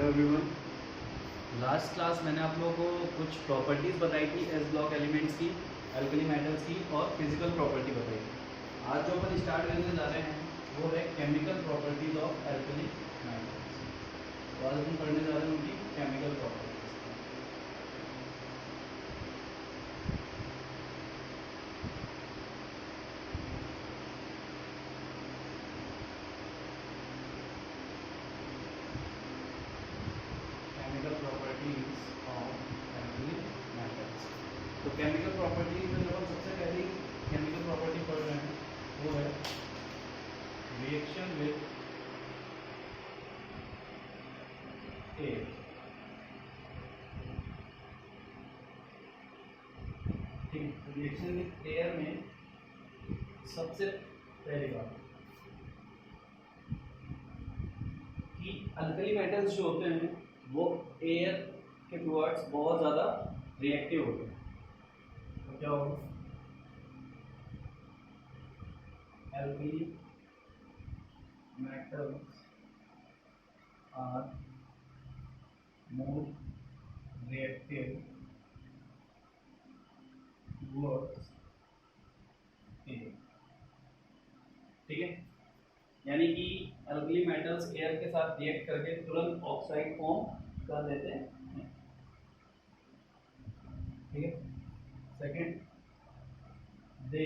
Everyone. Last class मैंने आप लोगों को कुछ प्रॉपर्टीज़ बताई थी एस ब्लॉक एलिमेंट्स की, अल्कली मेटल्स की और फिजिकल प्रॉपर्टी बताई थी। आज जो अपन स्टार्ट करने जा रहे हैं वो है chemical properties of alkali metals. तो आज हम पढ़ने जा रहे हैं उनकी chemical properties. Chemical properties of alkali metals. तो केमिकल प्रॉपर्टीज में जो हम सबसे पहली केमिकल प्रॉपर्टी पढ़ रहे हैं वो है रिएक्शन विथ एयर। ठीक है, रिएक्शन विथ एयर में सबसे पहली बात कि अल्कली मेटल्स जो होते हैं वो एयर के टुवर्ड्स बहुत ज़्यादा रिएक्टिव होते हैं। तो क्या होगा, alkali metals are more reactive towards air. ठीक है, यानी कि अल्कली मेटल्स एयर के साथ रिएक्ट करके तुरंत ऑक्साइड फॉर्म कर देते हैं। ठीक है, second, they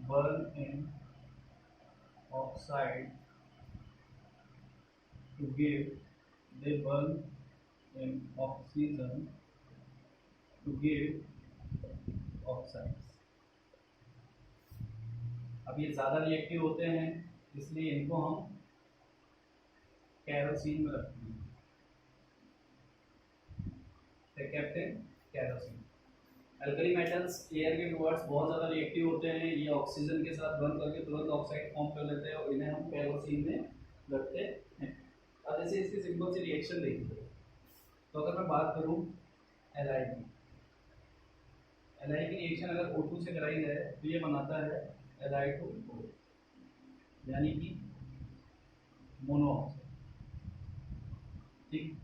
burn in oxide to give, they burn in oxygen to give oxides। अब ये ज़्यादा रिएक्टिव होते हैं इसलिए इनको हम कैरोसिन में रखते हैं। Captain kerosene. Alkali metals air के टुवर्ड्स बहुत ज़्यादा रिएक्टिव होते हैं, ये ऑक्सीजन के साथ बर्न करके तुरंत ऑक्साइड फॉर्म कर लेते हैं और इन्हें हम कैरोसिन में रखते हैं। अब जैसे इसकी सिंपल सी रिएक्शन देखिए, तो अगर मैं बात करूँ एलआई की, एलआई की रिएक्शन अगर O2 से कराई जाए तो ये बनाता है Li2O, यानी कि मोनोऑक्साइड। ठीक,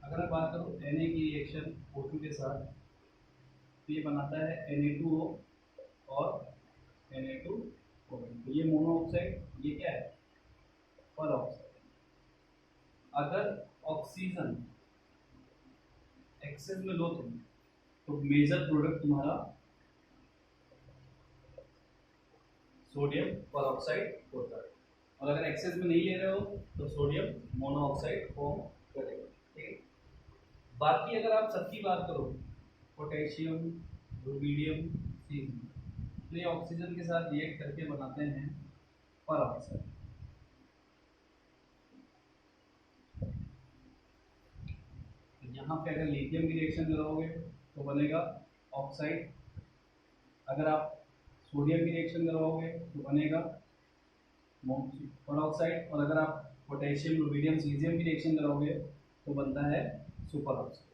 अगर मैं बात करूँ Na की रिएक्शन O2 के साथ तो ये बनाता है Na2O और Na2O। तो ये मोनोऑक्साइड, ये क्या है, पर ऑक्साइड। अगर ऑक्सीजन एक्सेस में लो तुम तो मेजर प्रोडक्ट तुम्हारा सोडियम पर ऑक्साइड होता है, और अगर एक्सेस में नहीं ले रहे हो तो सोडियम मोनोऑक्साइड फॉर्म करेगा। ठीक है, बाकी अगर आप सबकी बात करो पोटेशियम, रुबिडियम, सीजियम, तो ये ऑक्सीजन के साथ रिएक्ट करके बनाते हैं पर ऑक्साइड। यहाँ पे अगर लिथियम की रिएक्शन कराओगे तो बनेगा ऑक्साइड, अगर आप सोडियम की रिएक्शन करवाओगे तो बनेगा पर ऑक्साइड, और अगर आप पोटेशियम, रुबिडियम, सीजियम की रिएक्शन कराओगे तो बनता है सुपर ऑक्साइड।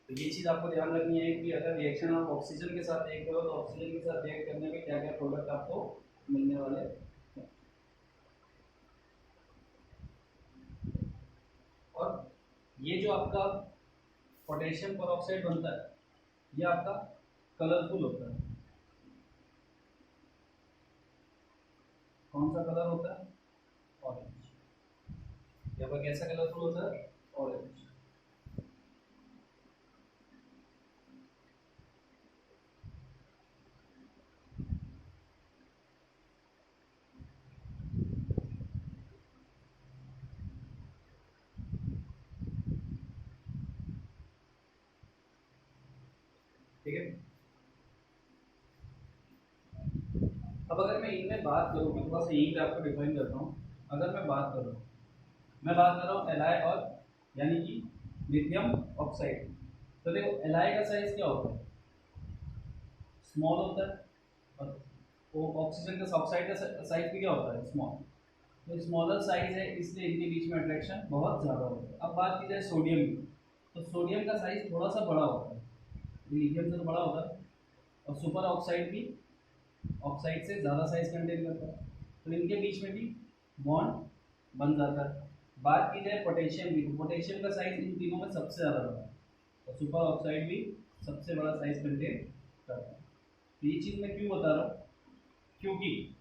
तो ये चीज़ आपको ध्यान रखनी है कि अगर रिएक्शन आप ऑक्सीजन के साथ रिएक्ट करो तो ऑक्सीजन के साथ रिएक्ट करने में क्या क्या प्रोडक्ट आपको मिलने वाले हैं। और ये जो आपका पोटेशियम पर ऑक्साइड बनता है ये आपका कलरफुल होता है। कौन सा कलर होता है, ऑरेंज। यहाँ पर कैसा कलरफुल होता है, ऑरेंज। ठीक है, अब अगर मैं इनमें बात करूँ, मैं थोड़ा सा यहीं पे आपको डिफाइन करता हूँ। अगर मैं बात करूँ, मैं बात कर रहा हूँ एलआई और यानी कि लिथियम ऑक्साइड। तो देखो एलआई का साइज क्या होता है, स्मॉल होता है, और वो ऑक्सीजन का ऑक्साइड का साइज भी क्या होता है, स्मॉल। तो स्मॉलर साइज है इसलिए इनके बीच में अट्रैक्शन बहुत ज़्यादा होता है। अब बात की जाए सोडियम की, तो सोडियम का साइज थोड़ा सा बड़ा होता है, लिथियम से तो बड़ा होता है, और सुपर ऑक्साइड भी ऑक्साइड से ज़्यादा साइज कंटेन करता है। तो इनके बीच में भी बॉन्ड बन जाता है। बात की जाए पोटेशियम की, तो पोटेशियम का साइज इन तीनों में सबसे ज़्यादा बड़ा है और सुपर ऑक्साइड भी सबसे बड़ा साइज कंटेन करता है। तो ये चीज़ मैं क्यों बता रहा हूँ, क्योंकि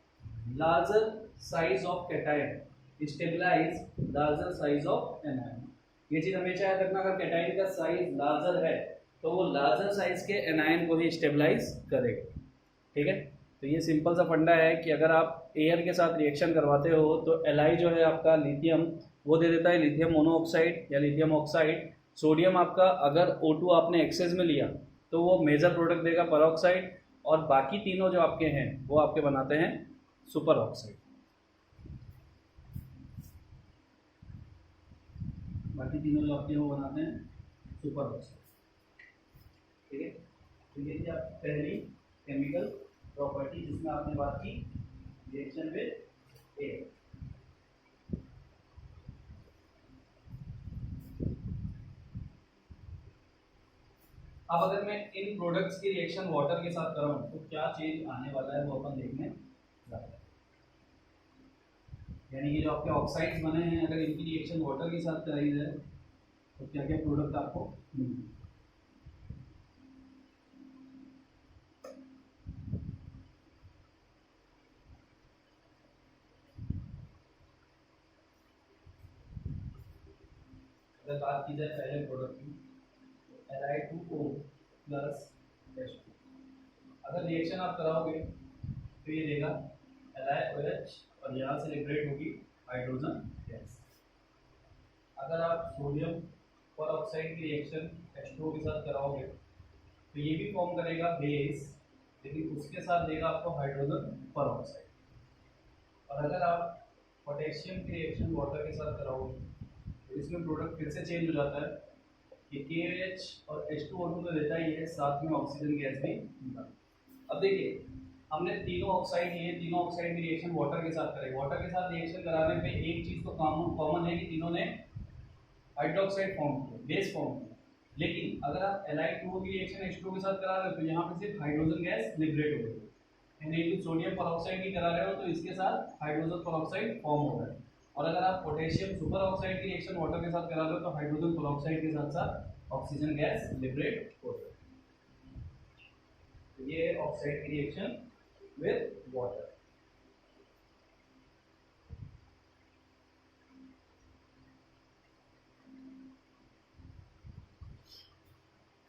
larger size of cation stabilise larger size of anion. ये चीज़ हमेशा याद रखना, अगर कैटायन का साइज लार्जर है तो वो लार्जर साइज के एनायन को ही स्टेबलाइज करेगा। ठीक है, तो ये सिंपल सा फंडा है कि अगर आप एयर के साथ रिएक्शन करवाते हो तो Li जो है आपका लिथियम, वो दे देता है लिथियम मोनोऑक्साइड या लिथियम ऑक्साइड। सोडियम आपका अगर O2 आपने एक्सेस में लिया तो वो मेजर प्रोडक्ट देगा परऑक्साइड, और बाकी तीनों जो आपके हैं वो आपके बनाते हैं सुपर ऑक्साइड। बाकी तीनों जो आपके हैं वो बनाते हैं सुपर ऑक्साइड। ठीक है, तो ये थी आपकी पहली केमिकल प्रॉपर्टी जिसमें आपने बात की रिएक्शन विद एयर। अब अगर मैं इन प्रोडक्ट्स की रिएक्शन वाटर के साथ कराऊं तो क्या चेंज आने वाला है वो अपन देखने जा रहे हैं। यानी कि जो आपके ऑक्साइड्स बने हैं अगर इनकी रिएक्शन वाटर के साथ कराई जाए तो क्या क्या प्रोडक्ट आपको मिलेंगे। अगर बात की जाए पहले प्रोडक्ट की, Li2O प्लस H2, अगर रिएक्शन आप कराओगे तो ये देगा LiOH और यहाँ से लिबरेट होगी हाइड्रोजन गैस। अगर आप सोडियम पर ऑक्साइड की रिएक्शन H2O के साथ कराओगे तो ये भी फॉर्म करेगा बेस, लेकिन उसके साथ देगा आपको हाइड्रोजन पर ऑक्साइड। और अगर आप पोटेशियम की रिएक्शन वाटर के साथ कराओगे तो इसमें प्रोडक्ट फिर से चेंज हो जाता है कि KOH और H2O2 तो देता ही है, साथ में ऑक्सीजन गैस भी देता है। अब देखिए हमने तीनों ऑक्साइड लिए, तीनों ऑक्साइड की रिएक्शन वाटर के साथ करें। वाटर के साथ रिएक्शन कराने पे एक चीज तो कॉमन है कि तीनों ने हाइड्रोक्साइड फॉर्म किया, बेस फॉर्म किया। लेकिन अगर आप Li2O की रिएक्शन H2O के साथ करा रहे हो तो यहाँ पे सिर्फ हाइड्रोजन गैस लिबरेट हो गई। यानी सोडियम परऑक्साइड की करा रहे हो तो इसके साथ हाइड्रोजन परऑक्साइड फॉर्म हो रहा है। और अगर आप पोटेशियम सुपर ऑक्साइड की रिएक्शन वाटर के साथ करा रहे हो तो हाइड्रोजन परऑक्साइड के साथ साथ ऑक्सीजन गैस लिबरेट हो रहा है। ये ऑक्साइड की रिएक्शन विद वाटर।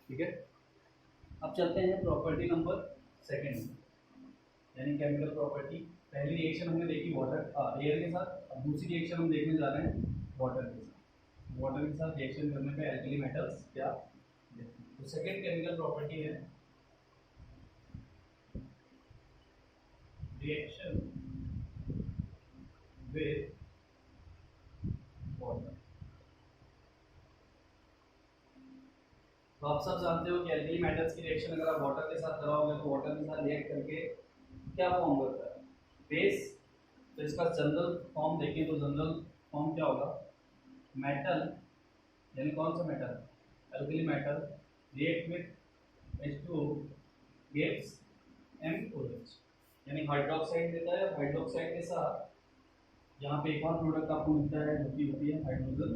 ठीक है, अब चलते हैं प्रॉपर्टी नंबर सेकंड में, यानी केमिकल प्रॉपर्टी। पहली रिएक्शन हमने देखी वाटर एयर के साथ, अब दूसरी रिएक्शन हम देखने जा रहे हैं वाटर के साथ। वाटर के साथ रिएक्शन करने पे एल्कली मेटल्स क्या देते हैं। तो सेकंड केमिकल प्रॉपर्टी है रिएक्शन विद वाटर। तो आप सब जानते हो कि एल्कली मेटल्स की रिएक्शन अगर आप वाटर के साथ कराओगे तो वाटर के साथ रिएक्ट करके क्या फॉर्म करता है, बेस। तो इसका जनरल फॉर्म देखें तो जनरल फॉर्म क्या होगा, मेटल, यानी कौन सा metal, alkali metal react with H2O gives MOH, यानी हाइड्रोक्साइड देता है। हाइड्रोक्साइड के साथ यहाँ पे एक और प्रोडक्ट आपको मिलता है जो कि होती है हाइड्रोजन।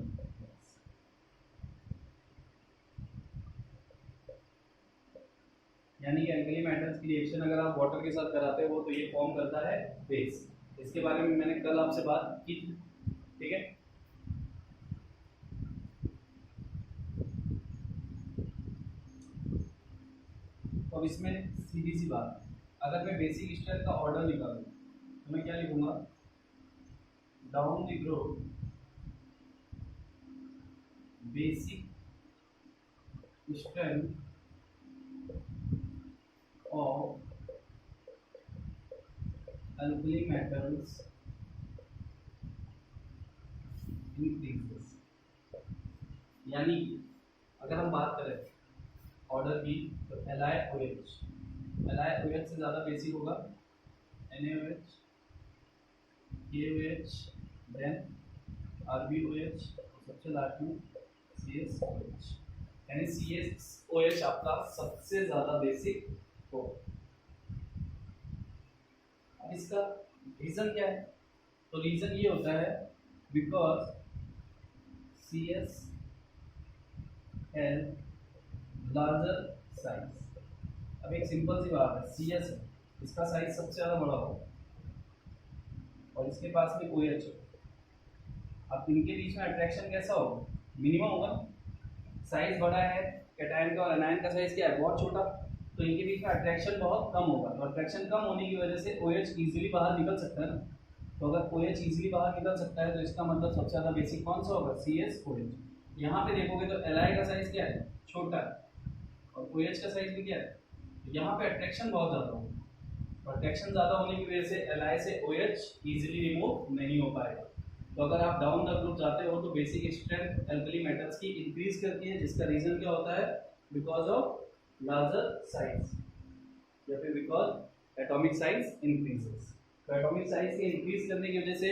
यानी कि एल्कली मेटल्स की रिएक्शन अगर आप वाटर के साथ कराते हो तो ये फॉर्म करता है बेस। इसके बारे में मैंने कल आपसे बात की थी। ठीक है, अब इसमें सीधी सी बात, अगर मैं बेसिक स्ट्रक्चर का ऑर्डर निकालूं तो मैं क्या लिखूंगा, down the group basic strength of alkali metals increases। यानी अगर हम बात करें ऑर्डर की तो LiOH से ज़्यादा बेसिक होगा NaOH, KOH, देन RbOH, सबसे लास्ट में CSOH। यानी CSOH आपका सबसे ज़्यादा बेसिक हो। अब इसका रीज़न क्या है, तो रीज़न ये होता है because CS has larger size. अब एक सिंपल सी बात है, CS है, इसका साइज सबसे ज़्यादा बड़ा होगा और इसके पास में OH है। अब इनके बीच में अट्रैक्शन कैसा होगा? मिनिमम होगा। साइज बड़ा है कैटायन का और एनायन का साइज क्या है? बहुत छोटा। तो इनके बीच में अट्रैक्शन बहुत कम होगा। तो अट्रैक्शन कम होने की वजह से OH इजीली बाहर निकल सकता है ना। तो अगर OH इजीली बाहर निकल सकता है तो इसका मतलब सबसे ज़्यादा बेसिक कौन सा होगा? CSOH। यहाँ पे देखोगे तो Li का साइज क्या है? छोटा है और OH का साइज भी क्या है? तो यहाँ पे अट्रैक्शन बहुत ज़्यादा होगा। अट्रैक्शन ज़्यादा होने की वजह से Li से OH इजीली रिमूव नहीं हो पाएगा। तो अगर आप डाउन द ग्रुप जाते हो तो बेसिक स्ट्रेंथ एल्कली मेटल्स की इंक्रीज करती है, जिसका रीजन क्या होता है? बिकॉज ऑफ लार्जर साइज या फिर बिकॉज एटॉमिक साइज इंक्रीजेस। तो एटॉमिक साइज के इंक्रीज करने की वजह से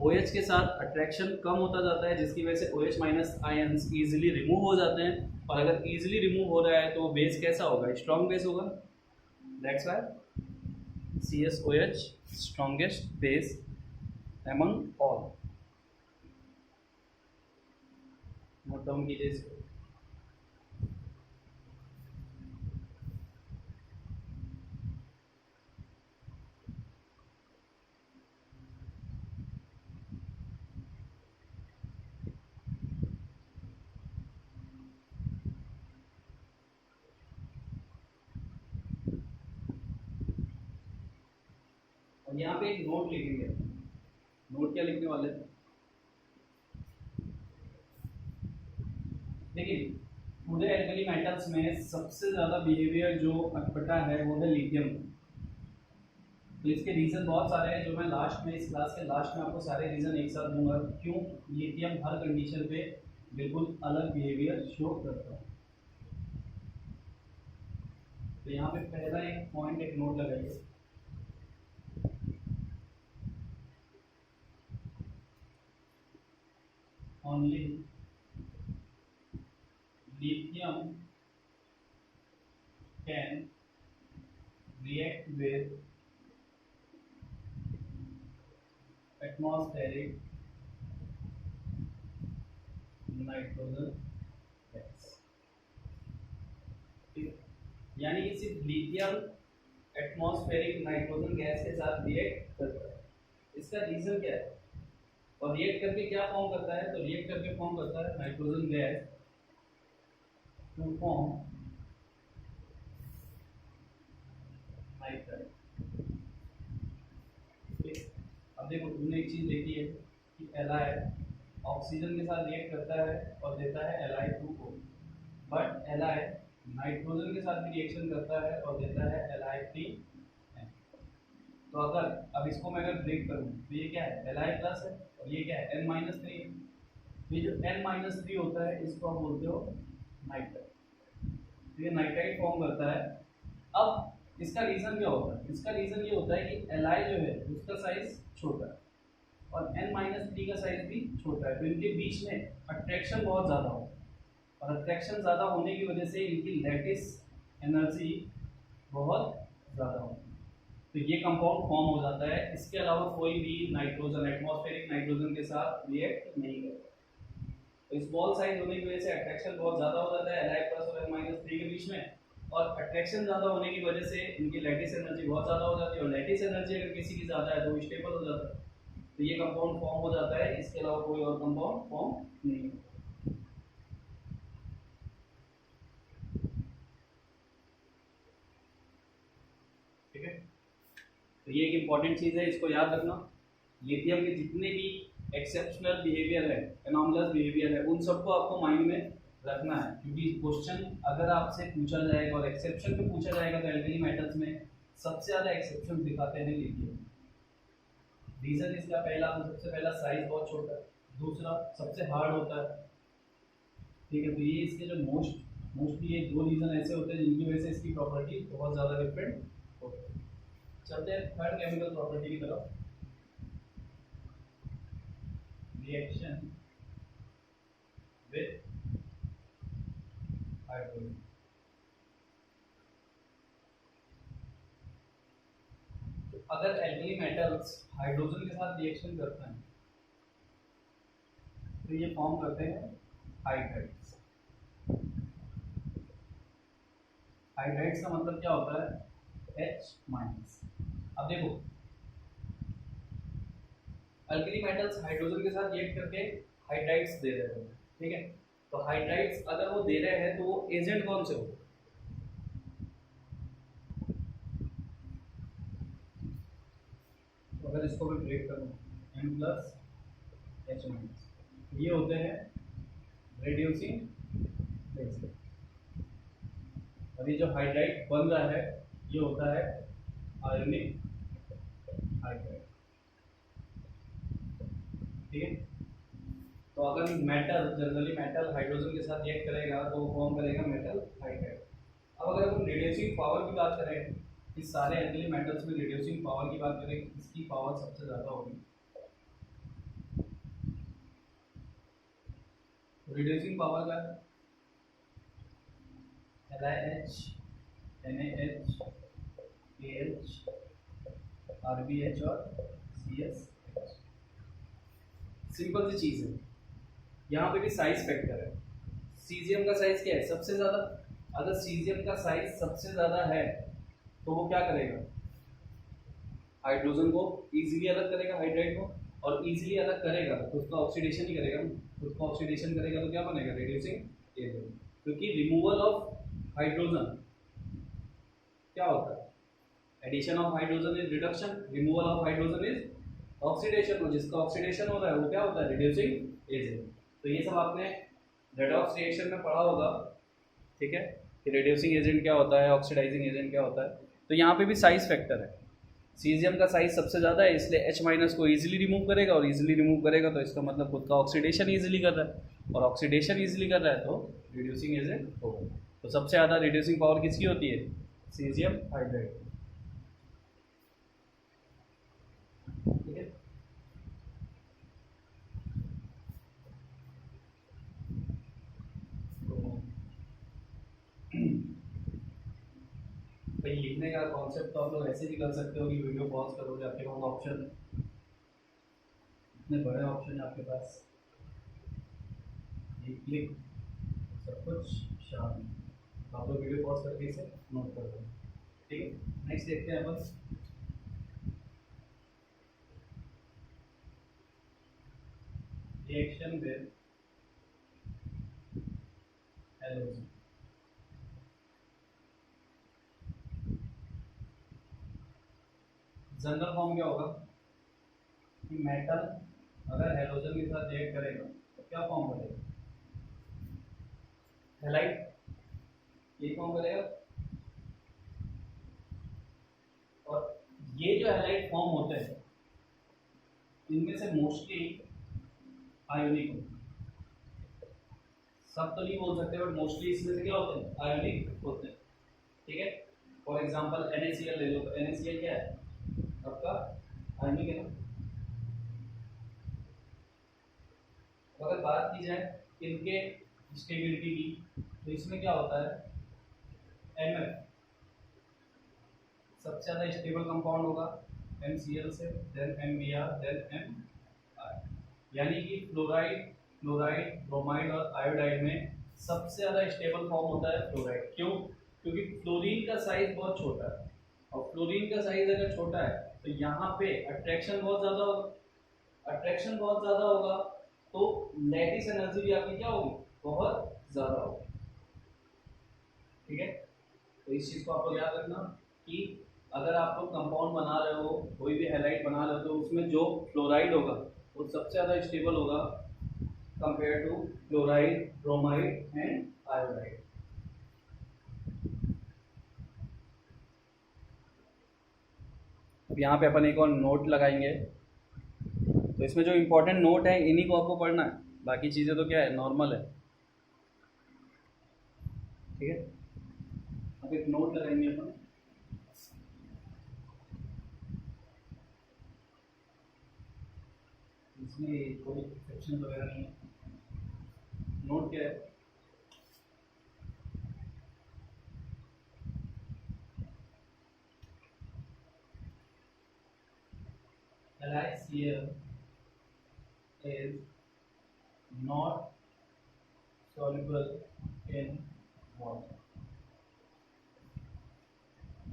OH के साथ अट्रैक्शन कम होता जाता है, जिसकी वजह से OH minus ions easily remove हो जाते हैं। और अगर इजीली रिमूव हो रहा है तो बेस कैसा होगा? स्ट्रॉन्ग बेस होगा। That's why CSOH strongest base among all. Note down कीजिए इसको। और यहाँ पे एक नोट लिखेंगे। नोट क्या लिखने वाले थे? देखिए, पूरे एल्कली मेटल्स में सबसे ज्यादा बिहेवियर जो अटपटा है वो है लिथियम। तो इसके रीजन बहुत सारे हैं जो मैं लास्ट में, इस क्लास के लास्ट में आपको सारे रीजन एक साथ दूंगा क्यों लिथियम हर कंडीशन पे बिल्कुल अलग बिहेवियर शो करता है। तो यहाँ पे पहला एक पॉइंट, एक नोट लगाइए। Only lithium can react with atmospheric nitrogen gas। यानी कि सिर्फ लिथियम एटमॉस्फेरिक नाइट्रोजन गैस के साथ रिएक्ट करता है। इसका रीजन क्या है? और रिएक्ट करके क्या फॉर्म करता है? तो रिएक्ट करके फॉर्म करता है nitrogen gas to form nitrite. अब देखो, तुमने एक चीज देखी है कि Li ऑक्सीजन के साथ रिएक्ट करता है और देता है Li2O, बट Li नाइट्रोजन के साथ भी रिएक्शन करता है और देता है Li3N। तो अगर अब इसको मैं अगर ब्रेक करूं तो ये क्या है? Li प्लस है और ये क्या है? N-3 है। ये जो N-3 होता है इसको आप बोलते हो नाइट्राइट। तो ये नाइट्राइट फॉर्म करता है। अब इसका रीजन क्या होता है? इसका रीजन ये होता है कि Li जो है उसका साइज छोटा है और N-3 का साइज भी छोटा है, तो इनके बीच में अट्रैक्शन बहुत ज़्यादा होता है और अट्रैक्शन ज़्यादा होने की वजह से इनकी लैटिस एनर्जी बहुत ज़्यादा होती है। तो ये कंपाउंड फॉर्म हो जाता है। इसके अलावा कोई भी नाइट्रोजन एटमॉस्फेरिक नाइट्रोजन के साथ रिएक्ट नहीं करता। तो स्मॉल साइज होने की वजह से अट्रैक्शन बहुत ज़्यादा हो जाता है Li प्लस और N-3 के बीच में, और अट्रैक्शन ज़्यादा होने की वजह से इनकी लैटिस एनर्जी बहुत ज़्यादा हो जाती है और लैटिस एनर्जी अगर किसी की ज़्यादा है तो वो स्टेबल हो जाता है। तो ये कंपाउंड फॉर्म हो जाता है, इसके अलावा कोई और कंपाउंड फॉर्म नहीं होता। ठीक है, तो ये एक इंपॉर्टेंट चीज़ है, इसको याद रखना। लिथियम के जितने भी एक्सेप्शनल बिहेवियर है, एनॉमलस बिहेवियर है, उन सबको आपको माइंड में रखना है, क्योंकि क्वेश्चन अगर आपसे पूछा जाएगा और एक्सेप्शन में पूछा जाएगा तो एल्कली मेटल्स में सबसे ज़्यादा एक्सेप्शन दिखाते हैं लिथियम। रीजन इसका पहला, सबसे पहला साइज बहुत छोटा है, दूसरा सबसे हार्ड होता है। ठीक है, तो ये इसके जो मोस्टली ये दो रीजन ऐसे होते हैं जिनकी वजह से इसकी प्रॉपर्टी बहुत ज़्यादा डिफरेंट होती है। चलते हैं थर्ड केमिकल प्रॉपर्टी की तरफ, रिएक्शन विद हाइड्रोजन। तो अगर एल्कली मेटल्स हाइड्रोजन के साथ रिएक्शन करते हैं तो ये फॉर्म करते हैं हाइड्राइड्स। हाइड्राइड्स का मतलब क्या होता है, H माइनस। अब देखो अल्कली मेटल्स हाइड्रोजन के साथ रिएक्ट करके हाइड्राइड्स दे रहे हैं, ठीक है। तो हाइड्राइड्स अगर वो दे रहे हैं तो वो एजेंट कौन से हो, तो अगर इसको मैं ब्रेक करूँ M प्लस H माइनस, ये होते हैं रिड्यूसिंग एजेंट। और ये जो हाइड्राइड बन रहा है ये होता है आयोनिक हाइड्राइड, ठीक है। तो अगर मेटल, जनरली मेटल हाइड्रोजन के साथ रिएक्ट करेगा तो वो फॉर्म करेगा मेटल हाइड्राइड। अब अगर हम रिड्यूसिंग पावर की बात करें, इस सारे एल्कली मेटल्स में रिड्यूसिंग पावर की बात करें, इसकी पावर सबसे ज़्यादा होगी। रिड्यूसिंग पावर का LiH, NaH, KH, RbH और CH। सिंपल सी चीज़ है, यहाँ पे भी साइज फैक्टर है। सीजियम का साइज क्या है, सबसे ज़्यादा। अगर सीजियम का साइज सबसे ज़्यादा है तो वो क्या करेगा, हाइड्रोजन को इजीली अलग करेगा हाइड्राइड को, और इजीली अलग करेगा तो उसका ऑक्सीडेशन ही करेगा। उसका ऑक्सीडेशन करेगा तो क्या बनेगा, रिड्यूसिंग एजेंट। क्योंकि रिमूवल ऑफ हाइड्रोजन क्या होता है, addition of hydrogen is reduction, removal of hydrogen is oxidation. जिसका ऑक्सीडेशन हो रहा है वो क्या होता है, रिड्यूसिंग एजेंट। तो ये सब आपने रेडॉक्स रिएक्शन में पढ़ा होगा, ठीक है, कि रिड्यूसिंग एजेंट क्या होता है, ऑक्सीडाइजिंग एजेंट क्या होता है। तो यहाँ पे भी साइज फैक्टर है, सीजियम का साइज सबसे ज़्यादा है इसलिए H माइनस को इजीली रिमूव करेगा, और इजीली रिमूव करेगा तो इसका मतलब खुद का ऑक्सीडेशन इजीली कर रहा है, और ऑक्सीडेशन इजीली कर रहा है तो रिड्यूसिंग एजेंट होगा। तो सबसे ज़्यादा रिड्यूसिंग पावर किसकी होती है, सीजियम हाइड्राइड, ठीक है। भाई लिखने का कॉन्सेप्ट तो आप लोग ऐसे भी कर सकते हो कि वीडियो पॉज करोगे, आपके पास ऑप्शन, इतने बड़े ऑप्शन है आपके पास, ये क्लिक सब कुछ शामिल, तो आप लोग वीडियो पॉज करके इसे नोट कर दो, ठीक है। नेक्स्ट देखते हैं अपन, reaction with halogen. General form क्या होगा कि मेटल अगर हेलोजन के साथ रिएक्ट करेगा तो क्या फॉर्म करेगा, हैलाइड, ये फॉर्म करेगा। और ये जो हैलाइड फॉर्म होते हैं इनमें से मोस्टली आयोनिक होते हैं, सब तो नहीं बोल सकते बट मोस्टली इसमें से क्या होते हैं, आयोनिक होते हैं, ठीक है। फॉर एग्जांपल NaCl ले लो, तो NaCl क्या है आपका, आयोनिक है ना। अगर बात की जाए इनके स्टेबिलिटी की तो इसमें क्या होता है, Mf सबसे ज़्यादा स्टेबल कंपाउंड होगा MCl से, देन MbR, देन MR। यानी कि फ्लोराइड, ब्रोमाइड और आयोडाइड में सबसे ज़्यादा स्टेबल फॉर्म होता है फ्लोराइड। क्यों, क्योंकि फ्लोरीन का साइज बहुत छोटा है, और फ्लोरीन का साइज अगर छोटा है तो यहाँ पे अट्रैक्शन बहुत ज़्यादा होगा, अट्रैक्शन बहुत ज़्यादा होगा तो लैटिस एनर्जी भी आपकी क्या होगी, बहुत ज़्यादा होगी, ठीक है। तो इस चीज़ को आपको याद रखना कि अगर आप लोग कंपाउंड बना रहे हो, कोई भी हैलाइड बना रहे हो, तो उसमें जो फ्लोराइड होगा वो सबसे ज़्यादा स्टेबल होगा compare to chloride, bromide and iodide. अब यहाँ पे अपन एक और नोट लगाएंगे, तो इसमें जो इम्पोर्टेंट नोट है इन्हीं को आपको पढ़ना है, बाकी चीज़ें तो क्या है, नॉर्मल है, ठीक है। अब एक नोट लगाएंगे अपन, इसमें कोई एक्सेप्शन वगैरह नहीं है। नोट क्या है, LiCl is not soluble in water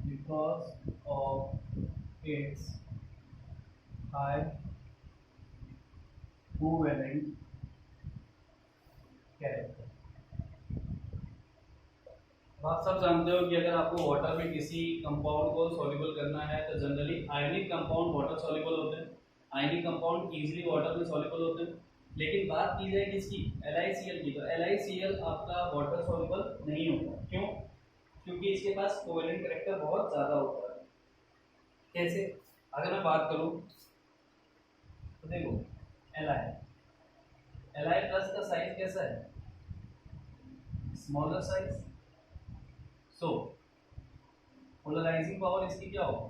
because of its high covalent character। अब आप सब जानते हो कि अगर आपको वाटर में किसी कंपाउंड को सॉल्युबल करना है तो generally ionic compound water soluble होते हैं, आयनिक कंपाउंड इजीली वाटर में सॉल्युबल होते हैं। लेकिन बात की जाए किसकी, LiCl की, तो LiCl आपका वाटर सॉल्युबल नहीं होता। क्यों? क्योंकि इसके पास कोवेलेंट कैरेक्टर बहुत ज़्यादा होता है। कैसे? अगर मैं बात करूँ तो देखो Li प्लस का साइज कैसा है, स्मॉलर साइज। सो पोलराइजिंग पावर इसकी क्या होगा,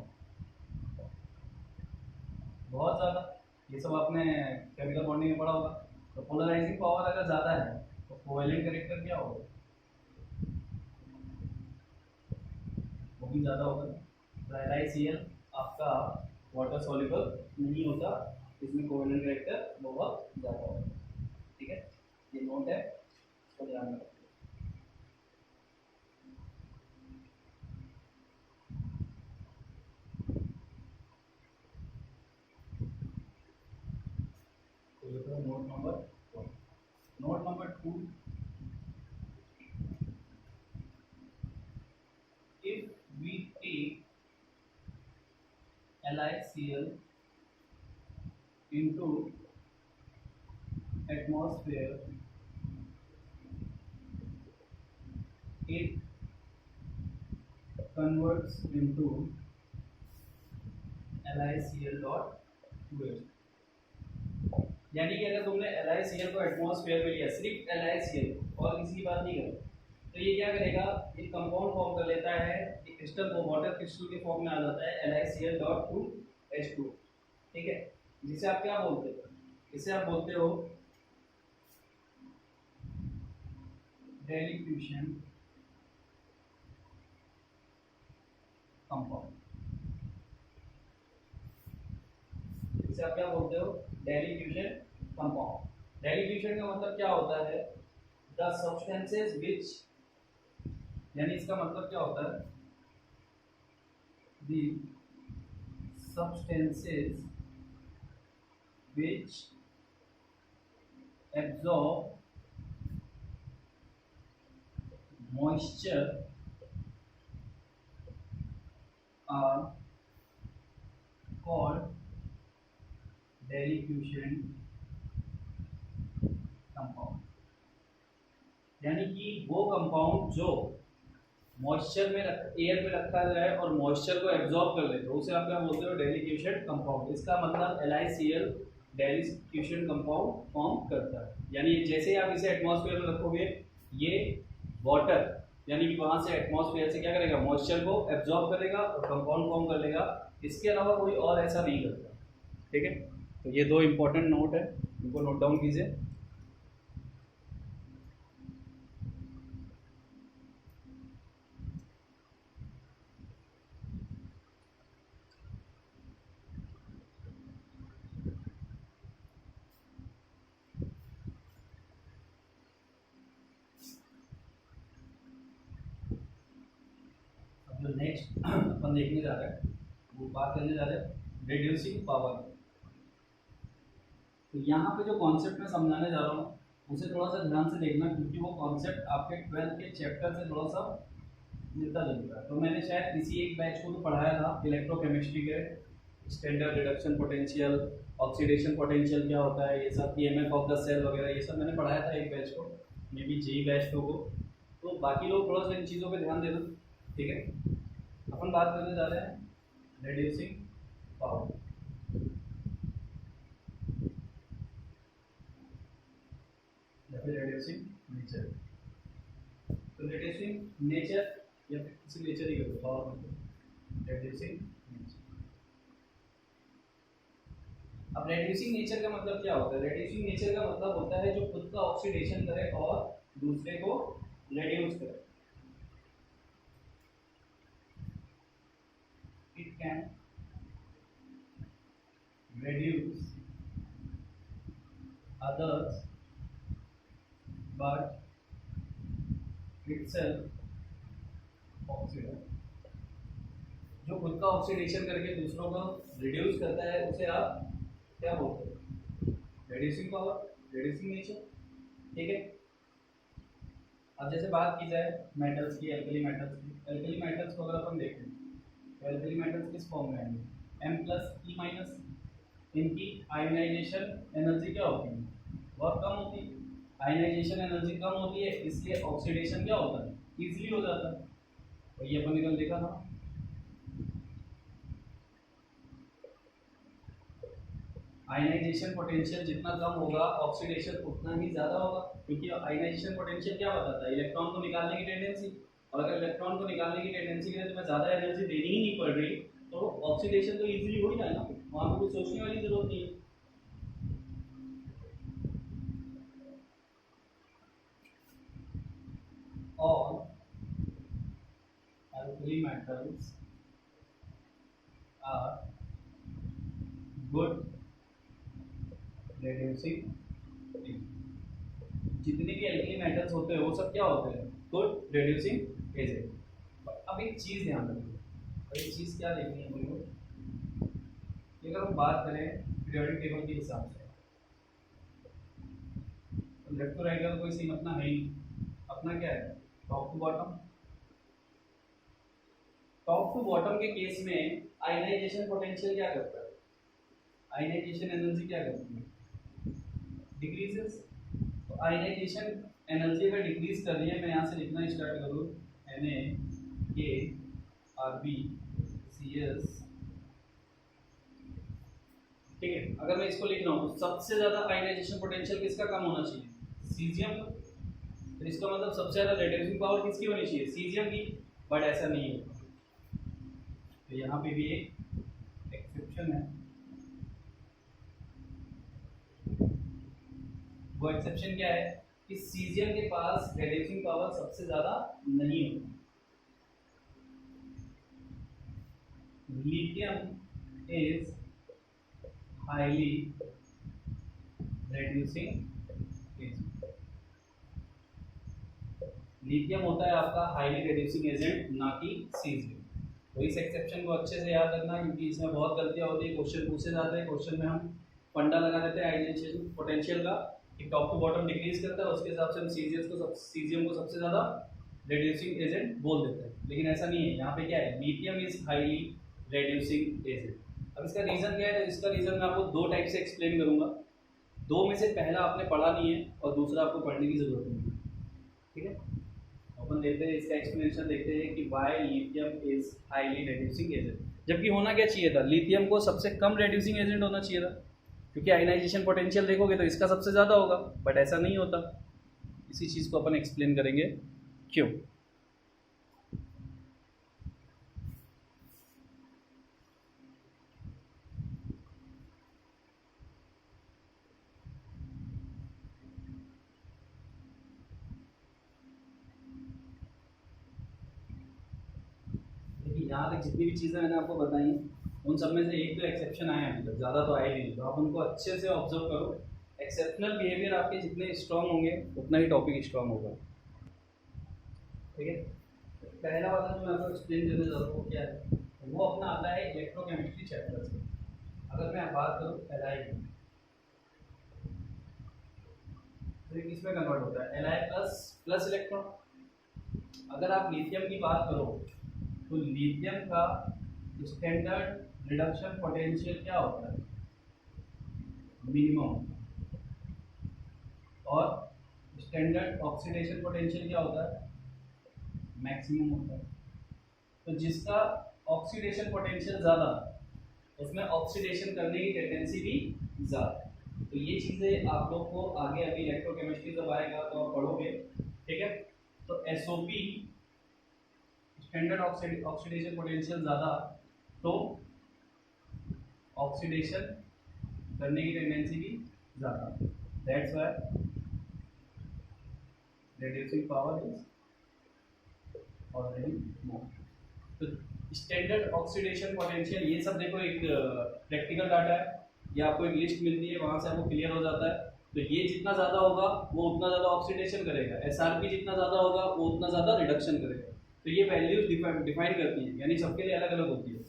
बहुत ज़्यादा। ये सब आपने केमिकल बॉन्डिंग में पढ़ा होगा। तो पोलराइजिंग पावर अगर ज़्यादा है तो कोवेलेंट कैरेक्टर क्या होगा, वो भी ज़्यादा होगा। तो LiCl आपका वाटर सॉल्युबल नहीं होता, इसमें कोवेलेंट कैरेक्टर बहुत ज़्यादा होगा। ठीक है, ये नोट है, इसको ध्यान में रखिए। तो ये था note number 1। Note number 2, if we take LiCl into atmosphere, it converts into LiCl.2H। यानी कि अगर तुमने LiCl को एटमॉस्फेयर में लिया, सिर्फ LiCl और किसी की बात नहीं करो, तो ये क्या करेगा, ये कंपाउंड फॉर्म कर लेता है, ये क्रिस्टल को वाटर क्रिस्टल के फॉर्म में आ जाता है LiCl.2H2। ठीक है, जिसे आप क्या बोलते हो, इसे आप बोलते हो डेलिक्यूशन कंपाउंड। इसे आप क्या बोलते हो, डेलिक्यूशन कंपाउंड। डेलिक्यूशन का मतलब क्या होता है, द सब्सटेंसेस विच, यानी इसका मतलब क्या होता है, the substances which absorb moisture are called deliquescent compound। यानी कि वो कंपाउंड जो मॉइस्चर में एयर में रखा जाए और मॉइस्चर को एब्जॉर्ब कर ले, तो उसे आप क्या बोलते हो, डेलिक्यूशन कंपाउंड। इसका मतलब LiCl डेलिक्यूशन कंपाउंड फॉर्म करता है। यानी जैसे आप इसे एटमॉस्फेयर में रखोगे, ये वाटर यानी कि वहां से एटमॉस्फेयर से क्या करेगा, मॉइस्चर को एब्जॉर्ब करेगा और कंपाउंड फॉर्म कर लेगा। इसके अलावा कोई और ऐसा नहीं करता। ठीक है, तो ये दो इंपॉर्टेंट नोट है, इनको नोट डाउन कीजिए। जो नेक्स्ट अपन देखने जा रहे हैं, वो बात करने जा रहे हैं रिड्यूसिंग पावर। तो यहाँ पे जो कॉन्सेप्ट मैं समझाने जा रहा हूँ उसे थोड़ा सा ध्यान से देखना, क्योंकि वो कॉन्सेप्ट आपके 12th के चैप्टर से थोड़ा सा मिलता जुलता है। तो मैंने शायद इसी एक बैच को तो पढ़ाया था, इलेक्ट्रोकेमिस्ट्री के standard reduction potential, oxidation potential क्या होता है, ये सब EMF ऑफ द सेल वगैरह, ये सब मैंने पढ़ाया था एक बैच को, मे बी जेई बैच को। तो बाकी लोग थोड़ा सा इन चीज़ों पे ध्यान देना। ठीक है, अपन बात करने जा रहे हैं रिड्यूसिंग पावर या फिर रिड्यूसिंग नेचर। तो रिड्यूसिंग नेचर या फिर किसी नेचर ही करो, पावर मतलब रिड्यूसिंग नेचर। अब रिड्यूसिंग नेचर का मतलब क्या होता है, रिड्यूसिंग नेचर का मतलब होता है जो खुद का ऑक्सीडेशन करे और दूसरे को रिड्यूस करे। It can reduce others but itself oxidise. जो खुद का ऑक्सीडेशन करके दूसरों को रिड्यूस करता है उसे आप क्या बोलते हैं? Reducing power, reducing nature. ठीक है। अब जैसे बात की जाए मेटल्स की, एल्कली मेटल्स की। एल्कली मेटल्स को अगर अपन देखें तो एल्कली मेटल्स किस फॉर्म में आएंगे? M+E-। इनकी आयनाइजेशन एनर्जी क्या होती है? बहुत कम होती है। आयनाइजेशन एनर्जी कम होती है, इसलिए ऑक्सीडेशन क्या होता है? इजीली हो जाता है। तो ये अपन ने कल देखा था। आयनाइजेशन पोटेंशियल जितना कम होगा ऑक्सीडेशन उतना ही ज़्यादा होगा, क्योंकि आयनाइजेशन पोटेंशियल क्या बताता है? इलेक्ट्रॉन को निकालने की टेंडेंसी। और अगर इलेक्ट्रॉन को निकालने की टेंडेंसी के लिए तुम्हें ज़्यादा एनर्जी देनी ही नहीं पड़ रही तो ऑक्सीडेशन तो इजीली हो ही जाए ना, वहाँ पर कुछ सोचने वाली जरूरत नहीं है। All alkali metals are good reducing agent। जितने भी एल्कली मेटल्स होते हैं वो सब क्या होते हैं? Good reducing agent. अब एक चीज़ ध्यान रखिए, एक चीज़ क्या देखनी है मुझे कि अगर हम बात करें पीरियोडिक टेबल के हिसाब से तो लेफ्ट टू राइट का कोई सीम अपना है ही। अपना क्या है? Top to bottom. Top to bottom के केस में आयनाइजेशन पोटेंशियल क्या करता है? आयनाइजेशन एनर्जी क्या करती है? डिक्रीजेस। तो आयनाइजेशन एनर्जी अगर डिक्रीज कर रही है, मैं यहाँ से लिखना स्टार्ट करूँ NaKRbCS। ठीक है। अगर मैं इसको लिख रहा हूँ तो सबसे ज़्यादा आयनाइजेशन पोटेंशियल किसका कम होना चाहिए? सीजियम का। तो इसका मतलब सबसे ज़्यादा रिड्यूसिंग पावर किसकी होनी चाहिए? सीजियम की। बट ऐसा नहीं होता। तो यहाँ पे भी एक एक्सेप्शन है। वो एक्सेप्शन क्या है कि सीजियम के पास रिड्यूसिंग पावर सबसे ज्यादा नहीं होती। Lithium is highly reducing agent. Lithium होता है आपका हाईली रिड्यूसिंग एजेंट, ना कि सीजियम। तो इस एक्सेप्शन को अच्छे से याद रखना, क्योंकि इसमें बहुत गलतियां होती है। क्वेश्चन पूछे जाते हैं, क्वेश्चन में हम फंडा लगा देते हैं आयनाइजेशन पोटेंशियल का कि टॉप टू बॉटम डिक्रीज करता है, उसके हिसाब से हम सीजियम को सबसे ज़्यादा रिड्यूसिंग एजेंट बोल देते हैं। लेकिन ऐसा नहीं है। यहाँ पे क्या है? Lithium is highly reducing agent. अब इसका रीज़न क्या है? तो इसका रीज़न मैं आपको दो टाइप से एक्सप्लेन करूँगा। दो में से पहला आपने पढ़ा नहीं है और दूसरा आपको पढ़ने की ज़रूरत नहीं है। ठीक है। अपन देखते हैं इसका एक्सप्लेनेशन, देखते हैं कि why lithium is highly reducing agent. जबकि होना क्या चाहिए था? लिथियम को सबसे कम रिड्यूसिंग एजेंट होना चाहिए था, क्योंकि आयनाइजेशन पोटेंशियल देखोगे तो इसका सबसे ज़्यादा होगा। बट ऐसा नहीं होता। इसी चीज़ को अपन एक्सप्लेन करेंगे क्यों। देखिए यहाँ तक जितनी भी चीज़ें मैंने आपको बताई उन सब में से एक तो एक्सेप्शन आए हैं, अभी तक ज़्यादा तो आए नहीं। तो आप उनको अच्छे से ऑब्जर्व करो। एक्सेप्शनल बिहेवियर आपके जितने स्ट्रांग होंगे उतना ही टॉपिक स्ट्रांग होगा। ठीक है। पहला वाला जो मैं आपको एक्सप्लेन करने जा रहा हूँ वो क्या है? वो अपना आता है इलेक्ट्रोकेमिस्ट्री चैप्टर से। अगर मैं बात करूँ एलआई की, तो ये किसमें कन्वर्ट होता है? LI plus electron. अगर आप लिथियम की बात करो तो लिथियम का स्टैंडर्ड रिडक्शन पोटेंशियल क्या होता है? मिनिमम। और स्टैंडर्ड ऑक्सीडेशन पोटेंशियल क्या होता है? मैक्सिमम होता है। तो जिसका ऑक्सीडेशन पोटेंशियल ज़्यादा उसमें ऑक्सीडेशन करने की टेंडेंसी भी ज़्यादा है। तो ये चीज़ें आप लोग को आगे अभी इलेक्ट्रोकेमिस्ट्री जब आएगा तो आप पढ़ोगे। ठीक है। तो एसओपी स्टैंडर्ड ऑक्सीडेशन पोटेंशियल ज़्यादा तो ऑक्सीडेशन करने की टेंडेंसी भी ज़्यादा। That's why reducing power is already मोर। तो स्टैंडर्ड ऑक्सीडेशन पोटेंशियल ये सब देखो एक प्रैक्टिकल डाटा है, या आपको एक लिस्ट मिलती है वहाँ से आपको क्लियर हो जाता है तो ये जितना ज़्यादा होगा वो उतना ज़्यादा ऑक्सीडेशन करेगा, SRP जितना ज़्यादा होगा वो उतना ज़्यादा रिडक्शन करेगा। तो ये वैल्यूज डिफाइन करती है, यानी सबके लिए अलग अलग होती है।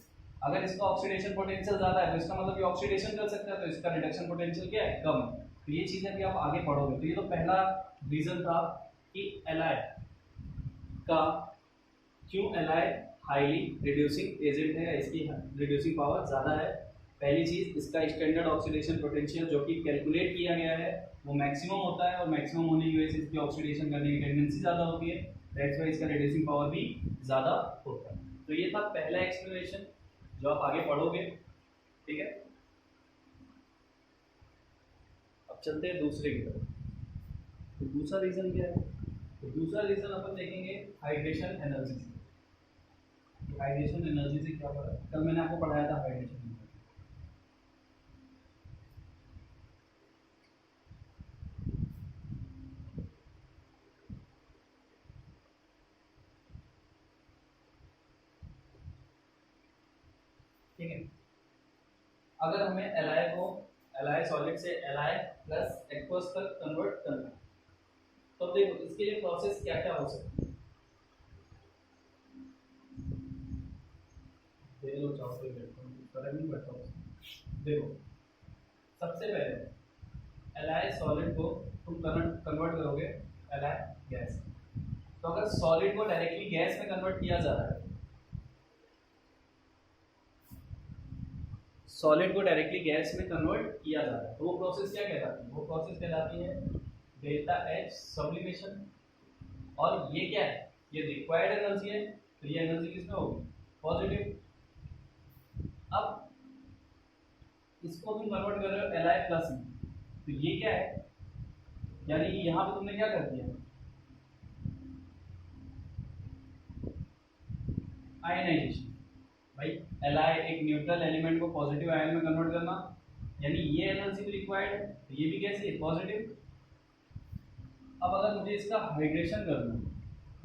अगर इसका ऑक्सीडेशन पोटेंशियल ज़्यादा है तो इसका मतलब ये ऑक्सीडेशन कर सकता है, तो इसका रिडक्शन पोटेंशियल क्या है, कम है। तो ये चीज़ें भी आप आगे पढ़ोगे। तो ये तो पहला रीज़न था कि Li का क्यों Li हाईली रिड्यूसिंग एजेंट है, इसकी रिड्यूसिंग पावर ज़्यादा है। पहली चीज़, इसका स्टैंडर्ड ऑक्सीडेशन पोटेंशियल जो कि कैलकुलेट किया गया है वो मैक्सिमम होता है, और मैक्सिमम होने की वजह से इसकी ऑक्सीडेशन करने की टेंडेंसी ज़्यादा होती है, दैट्स वाई इसका रिड्यूसिंग पावर भी ज़्यादा होता है। तो ये था पहला एक्सप्लेनेशन जो आप आगे पढ़ोगे, ठीक है। अब चलते हैं दूसरे की तरफ। तो दूसरा रीज़न क्या है? तो दूसरा रीज़न अपन देखेंगे हाइड्रेशन एनर्जी से। हाइड्रेशन एनर्जी से क्या पता, कल मैंने आपको पढ़ाया था हाइड्रेशन एनर्जी। ठीक है, अगर हमें Li सॉलिड से Li प्लस एक्वस तक कन्वर्ट करना है तो देखो इसके लिए प्रोसेस क्या क्या हो सकती है। देखो सबसे पहले Li सॉलिड को तुम कन्वर्ट करोगे Li गैस। तो अगर सॉलिड को डायरेक्टली गैस में कन्वर्ट किया जा रहा है, सॉलिड को डायरेक्टली गैस में कन्वर्ट किया जा रहा है, तो वो प्रोसेस क्या कहलाती है? वो प्रोसेस कहलाती है डेल्टा H सब्लिमेशन। और ये क्या है? ये रिक्वायर्ड एनर्जी है, तो ये एनर्जी किसमें होगी? पॉजिटिव। अब इसको तुम कन्वर्ट कर रहे हो Li प्लस में, तो ये क्या है? यानी कि यहाँ पे तुमने क्या कर दिया? आयनाइजेशन। भाई Li एक न्यूट्रल एलिमेंट को पॉजिटिव आयन में कन्वर्ट करना, यानी ये एनर्जी भी रिक्वायर्ड है, तो ये भी कैसी है? पॉजिटिव। अब अगर मुझे इसका हाइड्रेशन करना है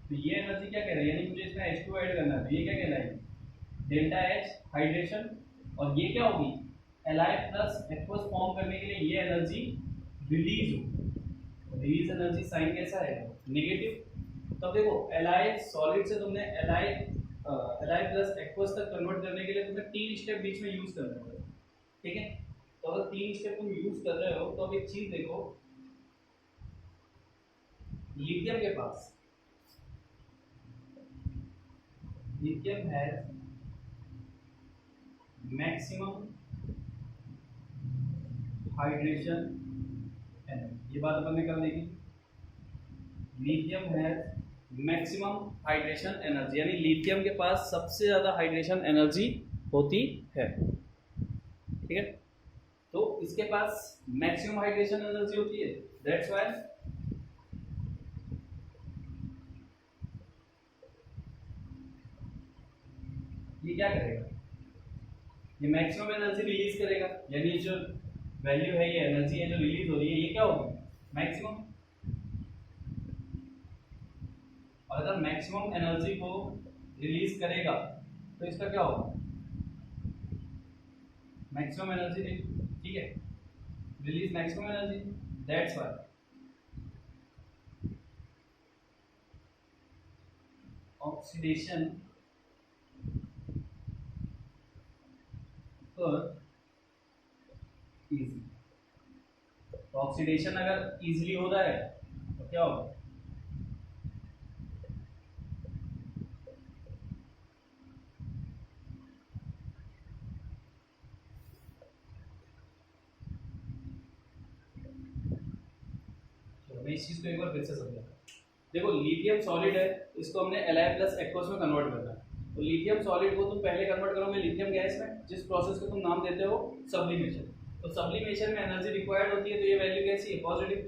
तो ये एनर्जी क्या कह रही है? यानी मुझे इसमें H2 ऐड करना है, तो ये क्या कहलाएगी? Delta H hydration. और ये क्या होगी? Li प्लस एक्वस फॉर्म करने के लिए ये एनर्जी रिलीज होगी। रिलीज एनर्जी साइन कैसा है? नेगेटिव। तब देखो Li सॉलिड से तुमने Li प्लस एक्वस तक कन्वर्ट करने के लिए तुम्हें 3 स्टेप बीच में यूज करना पड़ेगा, ठीक है। तो अगर 3 स्टेप तुम यूज कर रहे हो तो अब एक चीज देखो, लिथियम के पास लिथियम है मैक्सिमम हाइड्रेशन एनर्जी। ये बात अपन ने कल देखी। लिथियम है मैक्सिमम हाइड्रेशन एनर्जी, यानी लिथियम के पास सबसे ज़्यादा हाइड्रेशन एनर्जी होती है, ठीक है। तो इसके पास मैक्सिमम हाइड्रेशन एनर्जी होती है, दैट्स व्हाई ये क्या करेगा? ये मैक्सिमम एनर्जी रिलीज करेगा, यानी जो वैल्यू है, ये एनर्जी है जो रिलीज हो रही है, ये क्या होगी? मैक्सिमम। और अगर मैक्सिमम एनर्जी को रिलीज करेगा तो इसका क्या होगा? मैक्सिमम एनर्जी, ठीक है, release maximum energy, that's why oxidation easy. तो ऑक्सीडेशन अगर इजीली हो रहा है तो क्या होगा? मैं इस चीज को एक बार फिर से समझा। देखो लिथियम सॉलिड है, इसको हमने Li प्लस एक्वस में कन्वर्ट करना है। तो लिथियम सॉलिड को तुम पहले कन्वर्ट करोगे लिथियम गैस में, जिस प्रोसेस को तुम नाम देते हो सब्लिमेशन। तो सब्लिमेशन में एनर्जी रिक्वायर्ड होती है, तो ये वैल्यू कैसी है? पॉजिटिव।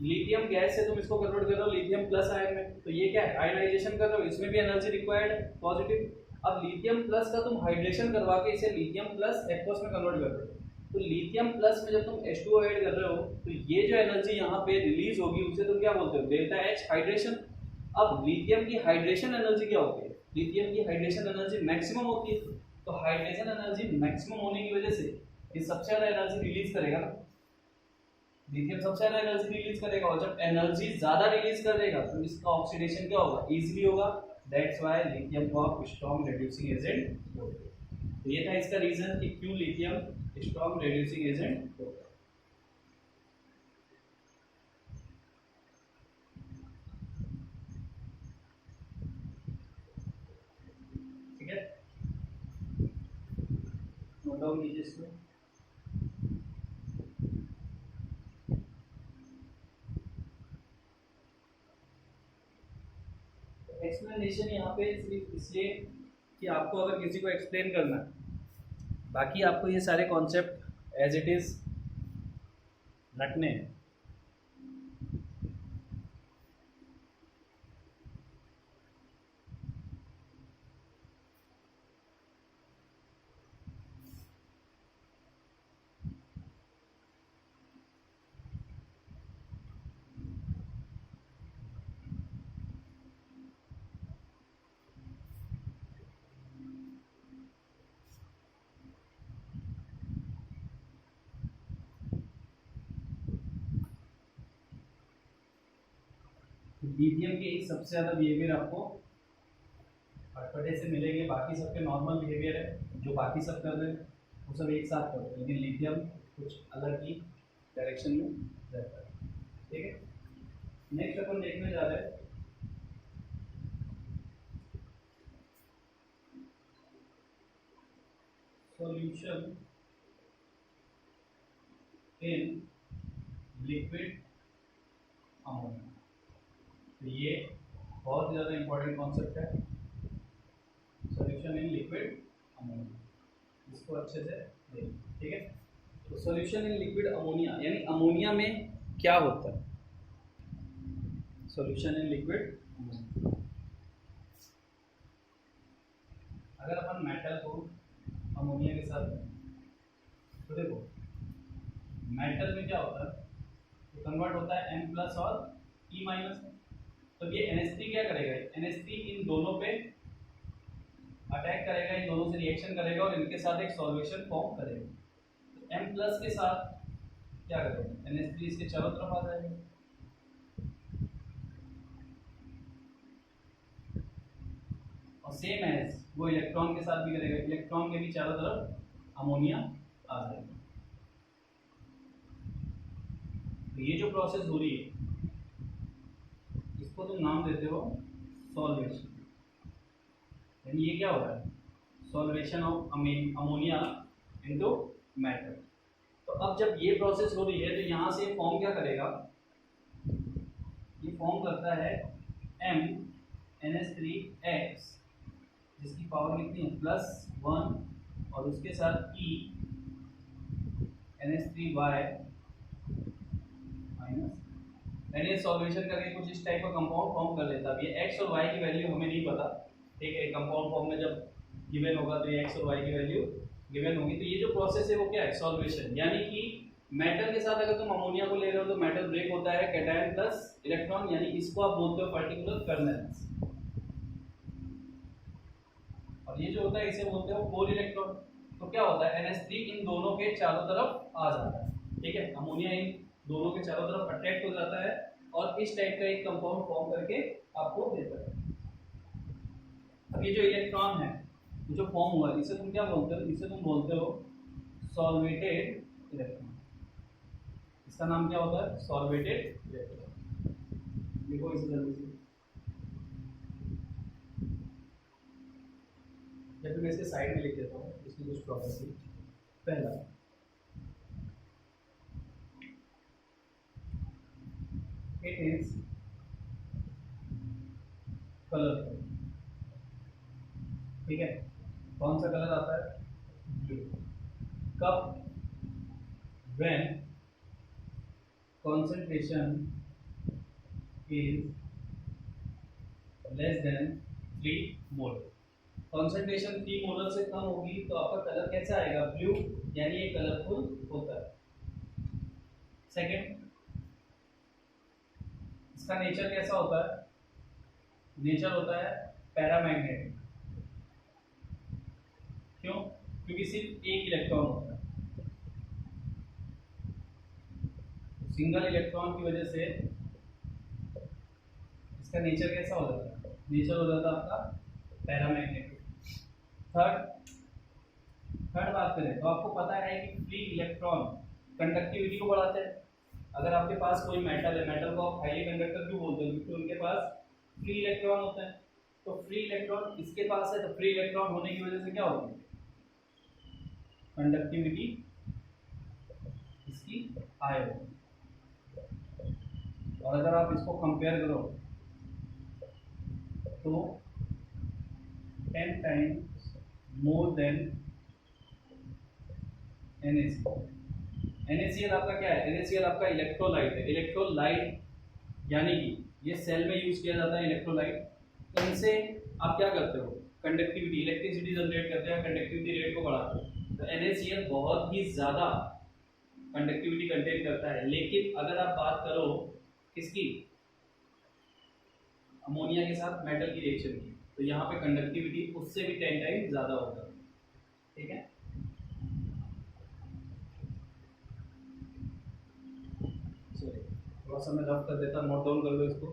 लिथियम गैस से तुम इसको कन्वर्ट कर रहे हो लिथियम प्लस आयन में, तो ये क्या है? आयनाइजेशन कर रहे हो, इसमें भी एनर्जी रिक्वायर्ड है, पॉजिटिव। अब लिथियम प्लस का तुम हाइड्रेशन करवा के इसे लिथियम प्लस एक्वस में कन्वर्ट कर रहे हो, तो लिथियम प्लस में जब तुम H2O ऐड कर रहे हो तो ये जो एनर्जी यहाँ पे रिलीज होगी उसे तुम क्या बोलते हो? Delta H hydration. अब लिथियम की हाइड्रेशन एनर्जी क्या होती है? लिथियम की हाइड्रेशन एनर्जी मैक्सिमम होती है, तो हाइड्रेशन एनर्जी मैक्सिमम होने की वजह से ये सबसे ज़्यादा एनर्जी रिलीज करेगा ना, लिथियम सबसे ज्यादा एनर्जी रिलीज करेगा, और जब एनर्जी ज्यादा रिलीज करेगा तो इसका ऑक्सीडेशन क्या होगा, इजीली होगा। दैट्स व्हाई लिथियम को आप स्ट्रॉन्ग रिड्यूसिंग एजेंट बोलते हैं। तो ये था इसका रीजन कि क्यों लिथियम स्ट्रॉन्ग रिड्यूसिंग एजेंट होता है। ठीक है, नोट डाउन कीजिए इसको। एक्सप्लेनेशन यहाँ पे सिर्फ इसलिए कि आपको अगर किसी को एक्सप्लेन करना है, बाकी आपको ये सारे कॉन्सेप्ट एज इट इज रखने हैं। लिथियम के ही सबसे ज्यादा बिहेवियर आपको अटपटे से मिलेंगे, बाकी सबके नॉर्मल बिहेवियर है जो बाकी सब कर रहे हैं वो सब एक साथ करते हैं, लेकिन लिथियम कुछ अलग ही डायरेक्शन में रहता है। ठीक है, नेक्स्ट अपन देखने जा रहे हैं सॉल्यूशन इन लिक्विड अमोनिया। तो ये बहुत ज़्यादा इंपॉर्टेंट कॉन्सेप्ट है, सॉल्यूशन इन लिक्विड अमोनिया, इसको अच्छे से देखिए। ठीक है, तो सॉल्यूशन इन लिक्विड अमोनिया यानी अमोनिया में क्या होता है, सॉल्यूशन इन लिक्विड अमोनिया। अगर अपन मेटल को अमोनिया के साथ तो देखो मेटल में क्या होता है, तो कन्वर्ट होता है M प्लस और E माइनस में। तो ये NH3 क्या करेगा, NH3 इन दोनों पे अटैक करेगा, इन दोनों से रिएक्शन करेगा और इनके साथ एक सॉल्यूशन फॉर्म करेगा। तो M प्लस के साथ क्या करेगा, NH3 इसके चारों तरफ आ जाएगा, और सेम एज वो इलेक्ट्रॉन के साथ भी करेगा, इलेक्ट्रॉन के भी चारों तरफ अमोनिया आ जाएगा। तो ये जो प्रोसेस हो रही है इसको तुम नाम देते हो सॉल्वेशन, यानी ये क्या हो रहा है, solvation of ammonia into metal. तो अब जब ये प्रोसेस हो रही है तो यहाँ से फॉर्म क्या करेगा, ये फॉर्म करता है MnH3X जिसकी पावर कितनी है +1 और उसके साथ E NH3Y माइनस, यानी सॉल्वेशन करके कुछ इस टाइप का कंपाउंड फॉर्म कर लेता है। ये x और y की वैल्यू हमें नहीं पता, ठीक है, कंपाउंड फॉर्म में जब गिवन होगा तो ये x और y की वैल्यू गिवन होगी। तो ये जो प्रोसेस है वो क्या है, सॉल्वेशन, यानी कि मेटल के साथ अगर तुम अमोनिया को ले रहे हो तो मेटल ब्रेक होता है कैटायन प्लस इलेक्ट्रॉन, यानी इसको आप बोलते हो पर्टिकुलर कर्नल्स, और ये जो होता है इसे बोलते हो कोर इलेक्ट्रॉन। तो क्या होता है NH3 इन दोनों के चारों तरफ आ जाता है, ठीक है, अमोनिया इन दोनों के चारों तरफ अट्रैक्ट हो जाता है और इस टाइप का एक कंपाउंड फॉर्म करके आपको देता है। अब ये जो इलेक्ट्रॉन है जो फॉर्म हुआ इसे तुम क्या बोलते हो, इसे तुम बोलते हो सॉल्वेटेड इलेक्ट्रॉन। इसका नाम क्या होता है, सॉल्वेटेड इलेक्ट्रॉन। देखो इसे जल्दी से, या फिर मैं इसके साइड में लिख देता हूँ इसकी कुछ प्रॉपर्टी। पहला, इट इज कलरफुल, ठीक है, कौन सा कलर आता है, ब्लू। कब, when concentration is less than 3 mole. Concentration 3 molar से कम होगी तो आपका कलर कैसा आएगा, ब्लू, यानी ये कलरफुल होता है। सेकंड, इसका नेचर कैसा होता है, नेचर होता है पैरामैग्नेटिक। क्यों, क्योंकि सिर्फ एक इलेक्ट्रॉन होता है, सिंगल इलेक्ट्रॉन की वजह से इसका नेचर कैसा हो जाता है? नेचर हो जाता है आपका पैरामैग्नेटिक। थर्ड थर्ड बात करें तो आपको पता है कि फ्री इलेक्ट्रॉन कंडक्टिविटी को बढ़ाते हैं। अगर आपके पास कोई मेटल है, मेटल को आप हाईली कंडक्टर क्यों बोलते हैं? क्योंकि उनके पास फ्री इलेक्ट्रॉन होते हैं। तो फ्री इलेक्ट्रॉन इसके पास है, तो फ्री इलेक्ट्रॉन होने की वजह से क्या होती है? कंडक्टिविटी इसकी हाई होती है। और अगर आप इसको कंपेयर करो तो 10 टाइम्स मोर देन NaCl आपका क्या है? NaCl आपका इलेक्ट्रोलाइट है। इलेक्ट्रोलाइट यानी कि ये सेल में यूज किया जाता है इलेक्ट्रोलाइट। इनसे आप क्या करते हो? कंडक्टिविटी, इलेक्ट्रिसिटी जनरेट करते हैं, कंडक्टिविटी रेट को बढ़ाते हो। तो NaCl बहुत ही ज़्यादा कंडक्टिविटी कंटेन करता है। लेकिन अगर आप बात करो किसकी? अमोनिया के साथ मेटल की रिएक्शन की, तो यहाँ पे कंडक्टिविटी उससे भी 10 टाइम ज़्यादा होता है। ठीक है, थोड़ा सा मैं रफ कर देता, नोट डाउन कर लो इसको,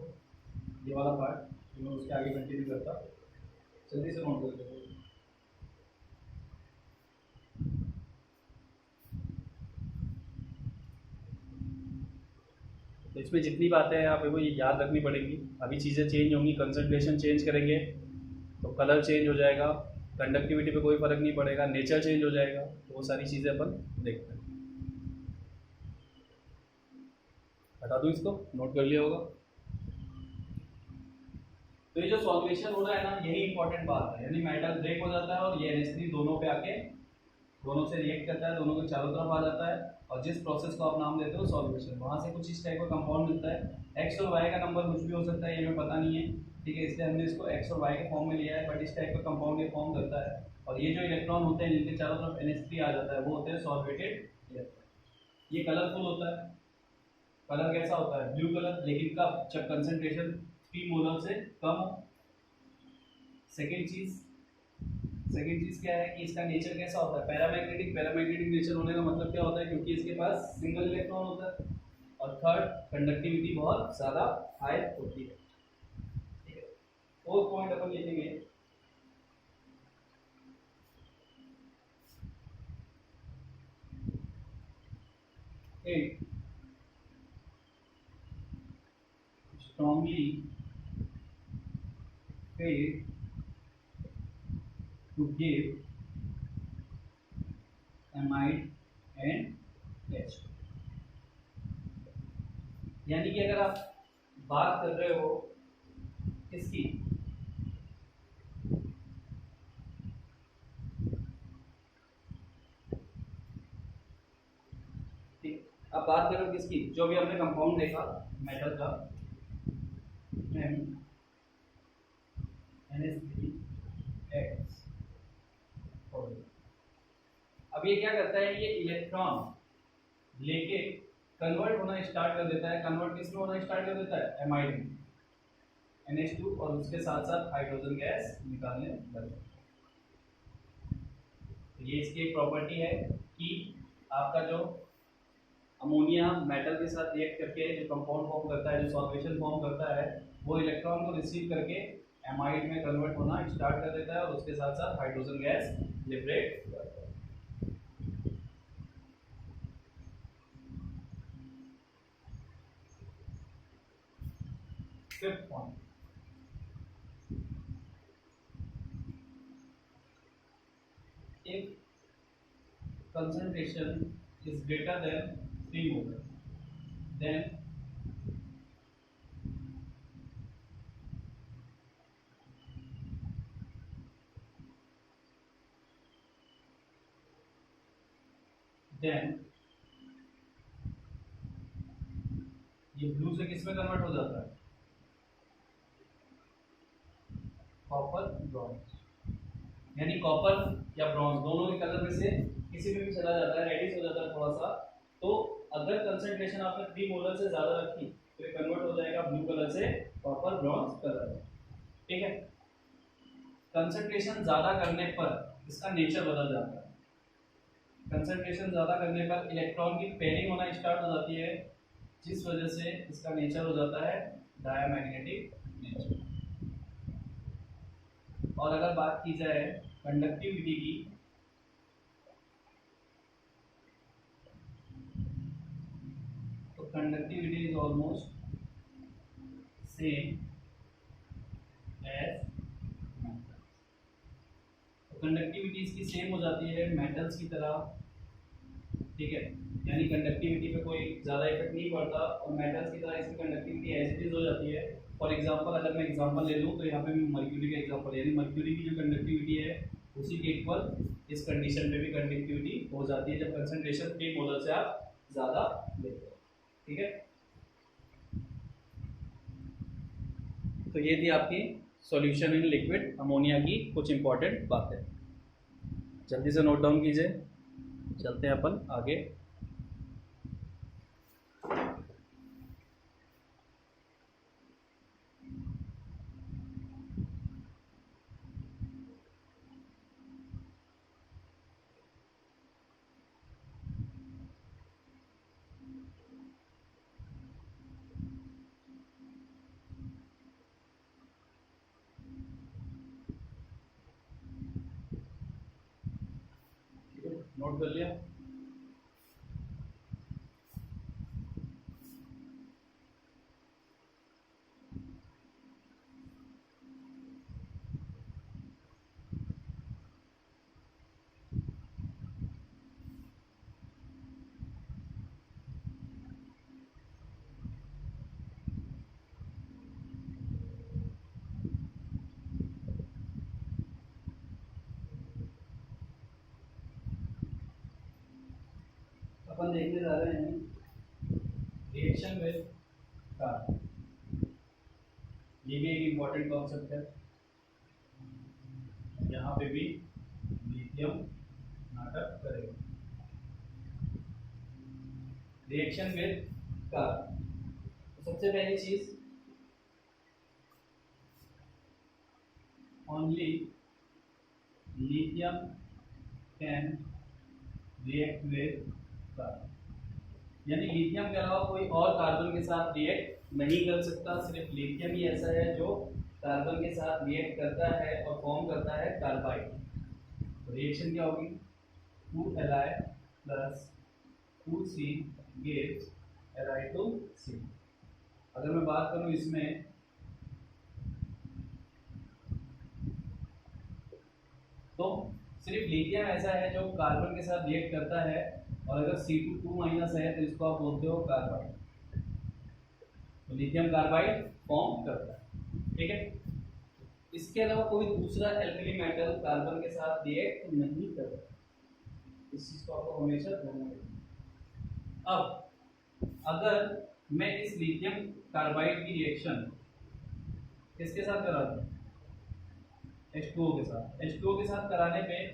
ये वाला पार्ट, तो मैं उसके आगे कंटिन्यू करता। जल्दी से नोट कर दो। तो इसमें जितनी बातें हैं आपको ये याद रखनी पड़ेगी। अभी चीज़ें चेंज होंगी, कंसंट्रेशन चेंज करेंगे तो कलर चेंज हो जाएगा, कंडक्टिविटी पे कोई फर्क नहीं पड़ेगा, नेचर चेंज हो जाएगा। तो वो सारी चीज़ें अपन देखते हैं। हटा दूँ इसको, नोट कर लिया होगा। तो ये जो सॉल्वेशन हो रहा है ना, यही इंपॉर्टेंट बात है। यानी मेटल ब्रेक हो जाता है और ये NH3 दोनों पे आके दोनों से रिएक्ट करता है, दोनों के चारों तरफ आ जाता है। और जिस प्रोसेस को आप नाम देते हो सॉल्वेशन, वहाँ से कुछ इस टाइप का कंपाउंड मिलता है। एक्स और वाई का नंबर कुछ भी हो सकता है, ये हमें पता नहीं है, ठीक है, इसलिए हमने इसको एक्स और वाई के फॉर्म में लिया है। बट इस टाइप का कंपाउंड ये फॉर्म करता है। और ये जो इलेक्ट्रॉन होते हैं जिनके चारों तरफ NH3 आ जाता है, वो होते हैं सॉल्वेटेड इलेक्ट्रॉन। ये कलरफुल होता है। कलर कैसा होता है? Blue colour. लेकिन कब? जब कंसेंट्रेशन 3 मोलर से कम हो। सेकेंड चीज क्या है कि इसका नेचर कैसा होता है? पैरामैग्नेटिक। पैरामैग्नेटिक नेचर होने का मतलब क्या होता है? क्योंकि इसके पास सिंगल इलेक्ट्रॉन होता है। और थर्ड, कंडक्टिविटी बहुत ज़्यादा हाई होती है। ठीक है, फोर्थ पॉइंट अपन लिखेंगे, it strongly fed to give amide and H। यानी कि अगर आप बात कर रहे हो किसकी? ठीक, अब बात कर रहे हो किसकी? जो भी हमने कंपाउंड देखा मेटल का, NH3X। अब ये क्या करता है? ये इलेक्ट्रॉन लेके कन्वर्ट होना स्टार्ट कर देता है। कन्वर्ट किस में होना स्टार्ट कर देता है? एमाइड में, NH2, और उसके साथ साथ हाइड्रोजन गैस निकालने लगता है। तो ये इसकी एक प्रॉपर्टी है कि आपका जो अमोनिया मेटल के साथ रिएक्ट करके जो कंपाउंड फॉर्म करता है, जो सॉल्वेशन फॉर्म करता है, वो इलेक्ट्रॉन को रिसीव करके एमाइड में कन्वर्ट होना स्टार्ट कर देता है और उसके साथ साथ हाइड्रोजन गैस लिबरेट करता है। Fifth point, if concentration is greater than 3 molar, then ये ब्लू से किस में कन्वर्ट हो जाता है? Copper bronze. यानी कॉपर या ब्रॉन्ज दोनों के कलर में से किसी में भी चला जाता है, रेडिश हो जाता है थोड़ा सा। तो अगर कंसंट्रेशन आपने 3 मोलर से ज़्यादा रखी तो ये कन्वर्ट हो जाएगा ब्लू कलर से कॉपर ब्रॉन्ज कलर में। ठीक है, कंसंट्रेशन ज़्यादा करने पर इसका नेचर बदल जाता है। कंसंट्रेशन ज़्यादा करने पर इलेक्ट्रॉन की पेयरिंग होना स्टार्ट हो जाती है, जिस वजह से इसका नेचर हो जाता है डायमैग्नेटिक नेचर। और अगर बात की जाए कंडक्टिविटी की, तो conductivity is almost same as, तो कंडक्टिविटी इसकी सेम हो जाती है मेटल्स की तरह, ठीक है, यानी कंडक्टिविटी पे कोई ज़्यादा इफेक्ट नहीं पड़ता और मेटल्स की तरह इसकी कंडक्टिविटी एज इट इज हो जाती है। फॉर एग्जांपल अगर मैं एग्जांपल ले लूँ तो यहाँ पे मर्क्यूरी का एग्जांपल, यानी मर्क्यूरी की जो कंडक्टिविटी है उसी के इक्वल इस कंडीशन पे भी कंडक्टिविटी हो जाती है जब कंसंट्रेशन 3 मोलर से आप ज़्यादा लेते हो, ठीक है। तो ये थी आपकी सॉल्यूशन इन लिक्विड अमोनिया की कुछ इंपॉर्टेंट बातें, जल्दी से नोट डाउन कीजिए। चलते हैं अपन आगे। नोट कर लिया? अपन देखने जा रहे हैं रिएक्शन विद कार्बन। ये भी एक इम्पॉर्टेंट कॉन्सेप्ट है, यहाँ पे भी लिथियम नाटक करेगा। रिएक्शन विद कार्बन, तो सबसे पहली चीज only lithium can react with carbon, यानी लिथियम के अलावा कोई और कार्बन के साथ रिएक्ट नहीं कर सकता, सिर्फ लिथियम ही ऐसा है जो कार्बन के साथ रिएक्ट करता है और फॉर्म करता है कार्बाइड। तो रिएक्शन क्या होगी, 2Li plus 2C gives Li2C। अगर मैं बात करूं इसमें, तो सिर्फ लिथियम ऐसा है जो कार्बन के साथ रिएक्ट करता है, और अगर C2 है तो इसको आप बोलते हो कार्बाइड। तो लिथियम कार्बाइड फॉर्म करता है, ठीक है। इसके अलावा कोई दूसरा एल्कली मेटल कार्बन के साथ रिएक्ट नहीं करता, इस चीज को आपको हमेशा ध्यान रखना। अब अगर मैं इस लिथियम कार्बाइड की रिएक्शन किसके साथ करा दूं, H2O के साथ। H2O के साथ कराने पे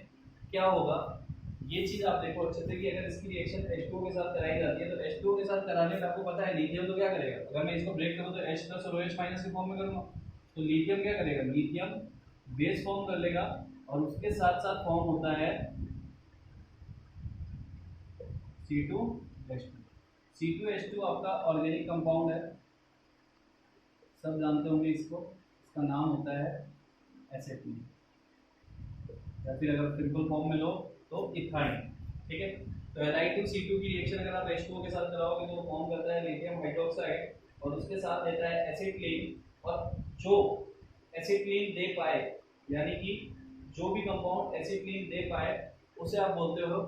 क्या होगा, ये चीज आप देखो अच्छे से कि अगर इसकी रिएक्शन H2O के साथ कराई जाती है तो H2O के साथ कराने पे आपको पता है लिथियम तो क्या करेगा, अगर मैं इसको ब्रेक करूं तो H प्लस और OH माइनस के फॉर्म में करूंगा, तो लिथियम क्या करेगा, लिथियम बेस फॉर्म कर लेगा और उसके साथ साथ फॉर्म होता है C2H2। C2H2 आपका ऑर्गेनिक कंपाउंड है, सब जानते होंगे इसको, इसका नाम होता है एसिटिलीन, या फिर अगर सिंपल फॉर्म में लो तो इथाइन, ठीक है। तो Li2C2 की रिएक्शन अगर आप H2O के साथ कराओगे तो वो फॉर्म करता है लिथियम हाइड्रोक्साइड और उसके साथ देता है एसिटिलीन, और जो एसिटिलीन दे पाए, यानी कि जो भी कंपाउंड एसिटिलीन दे पाए उसे आप बोलते हो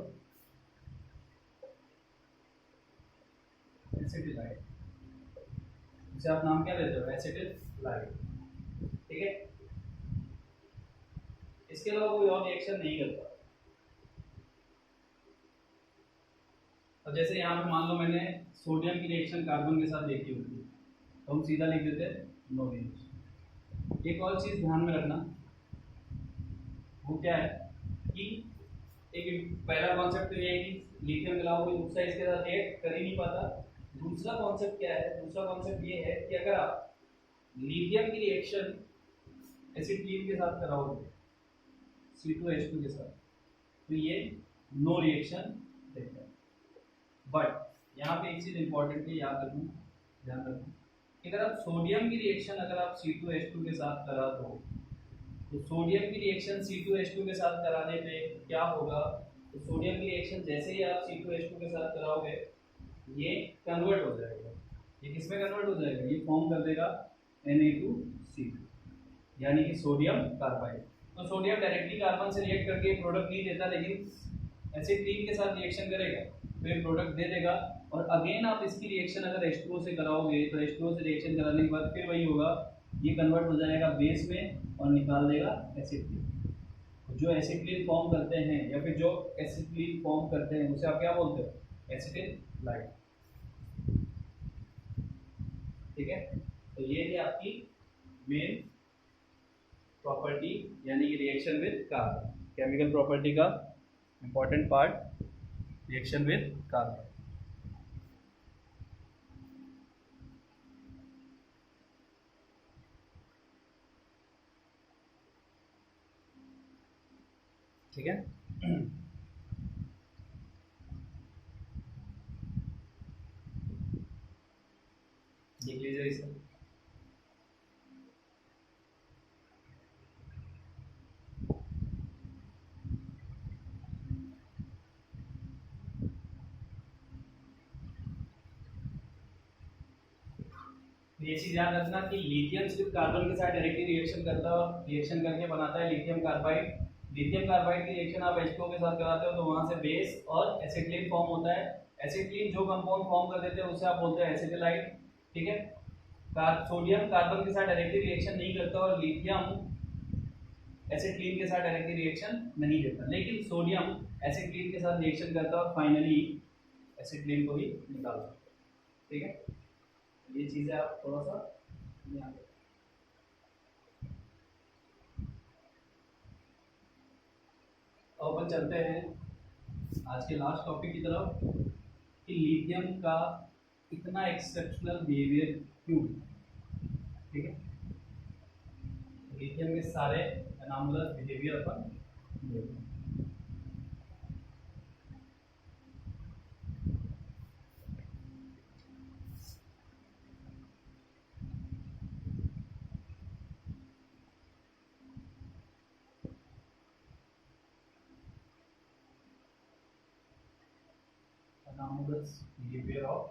एसिटिलाइड, उसे आप नाम क्या देते हो, एसिटिलाइड, ठीक है। इसके अलावा कोई और रिएक्शन नहीं करता। अब जैसे यहाँ पे मान लो मैंने सोडियम की रिएक्शन कार्बन के साथ देखी होती है, तो हम सीधा लिख देते हैं नो रिएक्शन। एक और चीज ध्यान में रखना, वो क्या है कि एक पहला कॉन्सेप्ट तो ये है कि लिथियम के अलावा कोई दूसरा इसके साथ रिएक्ट कर ही नहीं पाता। दूसरा कॉन्सेप्ट क्या है, दूसरा कॉन्सेप्ट ये है कि अगर आप लिथियम की रिएक्शन एसिटिलीन के साथ कराओगे C2H2 के साथ, तो ये नो रिएक्शन देता है। बट यहाँ पे एक चीज इंपॉर्टेंट है, याद रखना, ध्यान रखना कि अगर आप सोडियम की रिएक्शन अगर आप C2H2 के साथ करा दो, तो सोडियम की रिएक्शन C2H2 के साथ कराने पे क्या होगा, तो सोडियम की रिएक्शन जैसे ही आप C2H2 के साथ कराओगे ये कन्वर्ट हो जाएगा। ये किसमें कन्वर्ट हो जाएगा, ये फॉर्म कर देगा Na2CO, यानी कि सोडियम कार्बाइड। तो सोडियम डायरेक्टली कार्बन से रिएक्ट करके प्रोडक्ट नहीं देता, लेकिन एसिटिलीन के साथ रिएक्शन करेगा तो ये प्रोडक्ट दे देगा। और अगेन आप इसकी रिएक्शन अगर H2O से कराओगे तो H2O से रिएक्शन कराने के बाद फिर वही होगा, ये कन्वर्ट हो जाएगा बेस में और निकाल देगा एसिटिलीन। जो एसिटिलीन फॉर्म करते हैं या फिर जो एसिटिलीन फॉर्म करते हैं उसे आप क्या बोलते हो, एसिटिलाइट। ठीक है, तो ये है आपकी मेन प्रॉपर्टी, यानी कि reaction with carbon, chemical property का important part, reaction with carbon. ठीक है, देख लीजिए इसे। ये चीज याद रखना कि लिथियम सिर्फ कार्बन के साथ डायरेक्टली रिएक्शन करता है और रिएक्शन करके बनाता है लिथियम कार्बाइड। लिथियम कार्बाइड की रिएक्शन आप H2O के साथ कराते हो तो वहां से बेस और एसिटिलीन फॉर्म होता है। एसिटिलीन जो कंपाउंड फॉर्म कर देते हैं उसे आप बोलते हैं एसिटिलाइट। ठीक है, सोडियम कार्बन के साथ डायरेक्टली रिएक्शन नहीं करता और लिथियम एसिटिलीन के साथ डायरेक्टली रिएक्शन नहीं देता, लेकिन सोडियम एसिटिलीन के साथ रिएक्शन करता है और फाइनली एसिटिलीन को ही निकालता है। ठीक है, ये चीजें आप थोड़ा सा ध्यान रखें। तो अपन चलते हैं आज के लास्ट टॉपिक की तरफ कि लिथियम का इतना एक्सेप्शनल बिहेवियर क्यों। ठीक है, लिथियम के सारे एनॉमलस बिहेवियर अपन देखते हैं। Anomalous behavior of,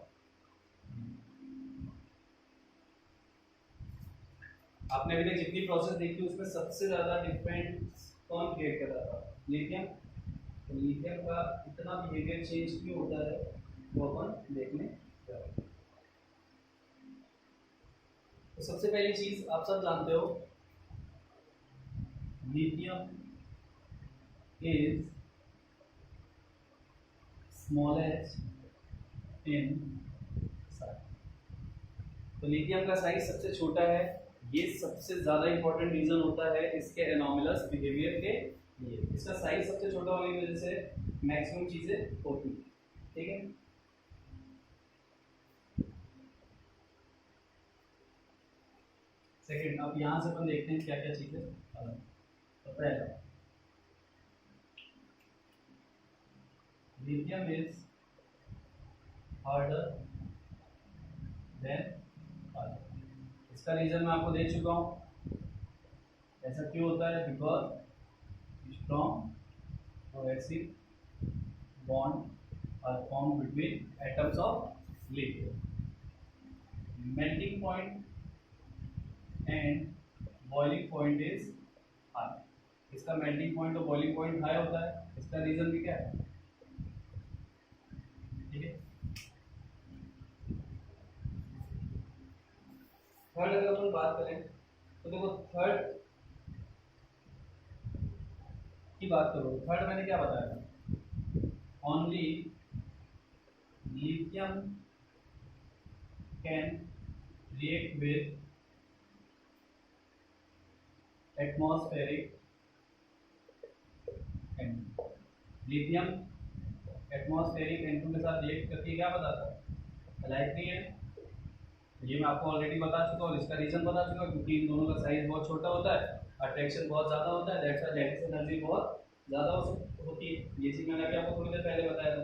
आपने अभी तक जितनी प्रोसेस देखी उसमें सबसे ज्यादा डिफरेंस कौन क्रिएट कर रहा था, लिथियम। तो लिथियम का इतना बिहेवियर चेंज क्यों होता है वो अपन देखने जा रहे हैं। तो सबसे पहली चीज आप सब जानते हो, lithium is smallest in size. तो लिथियम का साइज सबसे छोटा है, ये सबसे ज्यादा इंपॉर्टेंट रीजन होता है इसके एनॉमलस बिहेवियर के लिए। इसका साइज सबसे छोटा होने की वजह से मैक्सिमम चीजें होती हैं। ठीक है, सेकंड, अब यहां से अपन देखते हैं क्या क्या चीजें अलग। तो पहला, lithium is harder than iron. इसका रीजन मैं आपको दे चुका हूं, ऐसा क्यों होता है, because strong cohesive bond are form between atoms of lithium. Melting point and boiling point is high. इसका मेल्टिंग पॉइंट और बॉइलिंग पॉइंट हाई होता है, इसका रीजन भी क्या है। ठीक है, थर्ड अगर अपन बात करें तो देखो, थर्ड की बात करो, थर्ड मैंने क्या बताया था, only lithium can react with atmospheric N2। Lithium atmospheric N2 के साथ रिएक्ट करके क्या बताता है, लाइक नहीं है। ये मैं आपको ऑलरेडी बता चुका हूँ, इसका रीजन बता चुका, क्योंकि इन दोनों का साइज बहुत छोटा होता है, अट्रैक्शन बहुत ज़्यादा होता है, दैट्स व्हाई लैटिस एनर्जी बहुत ज़्यादा होती है। ये चीज़ मैंने अभी आपको थोड़ी देर पहले बताया था।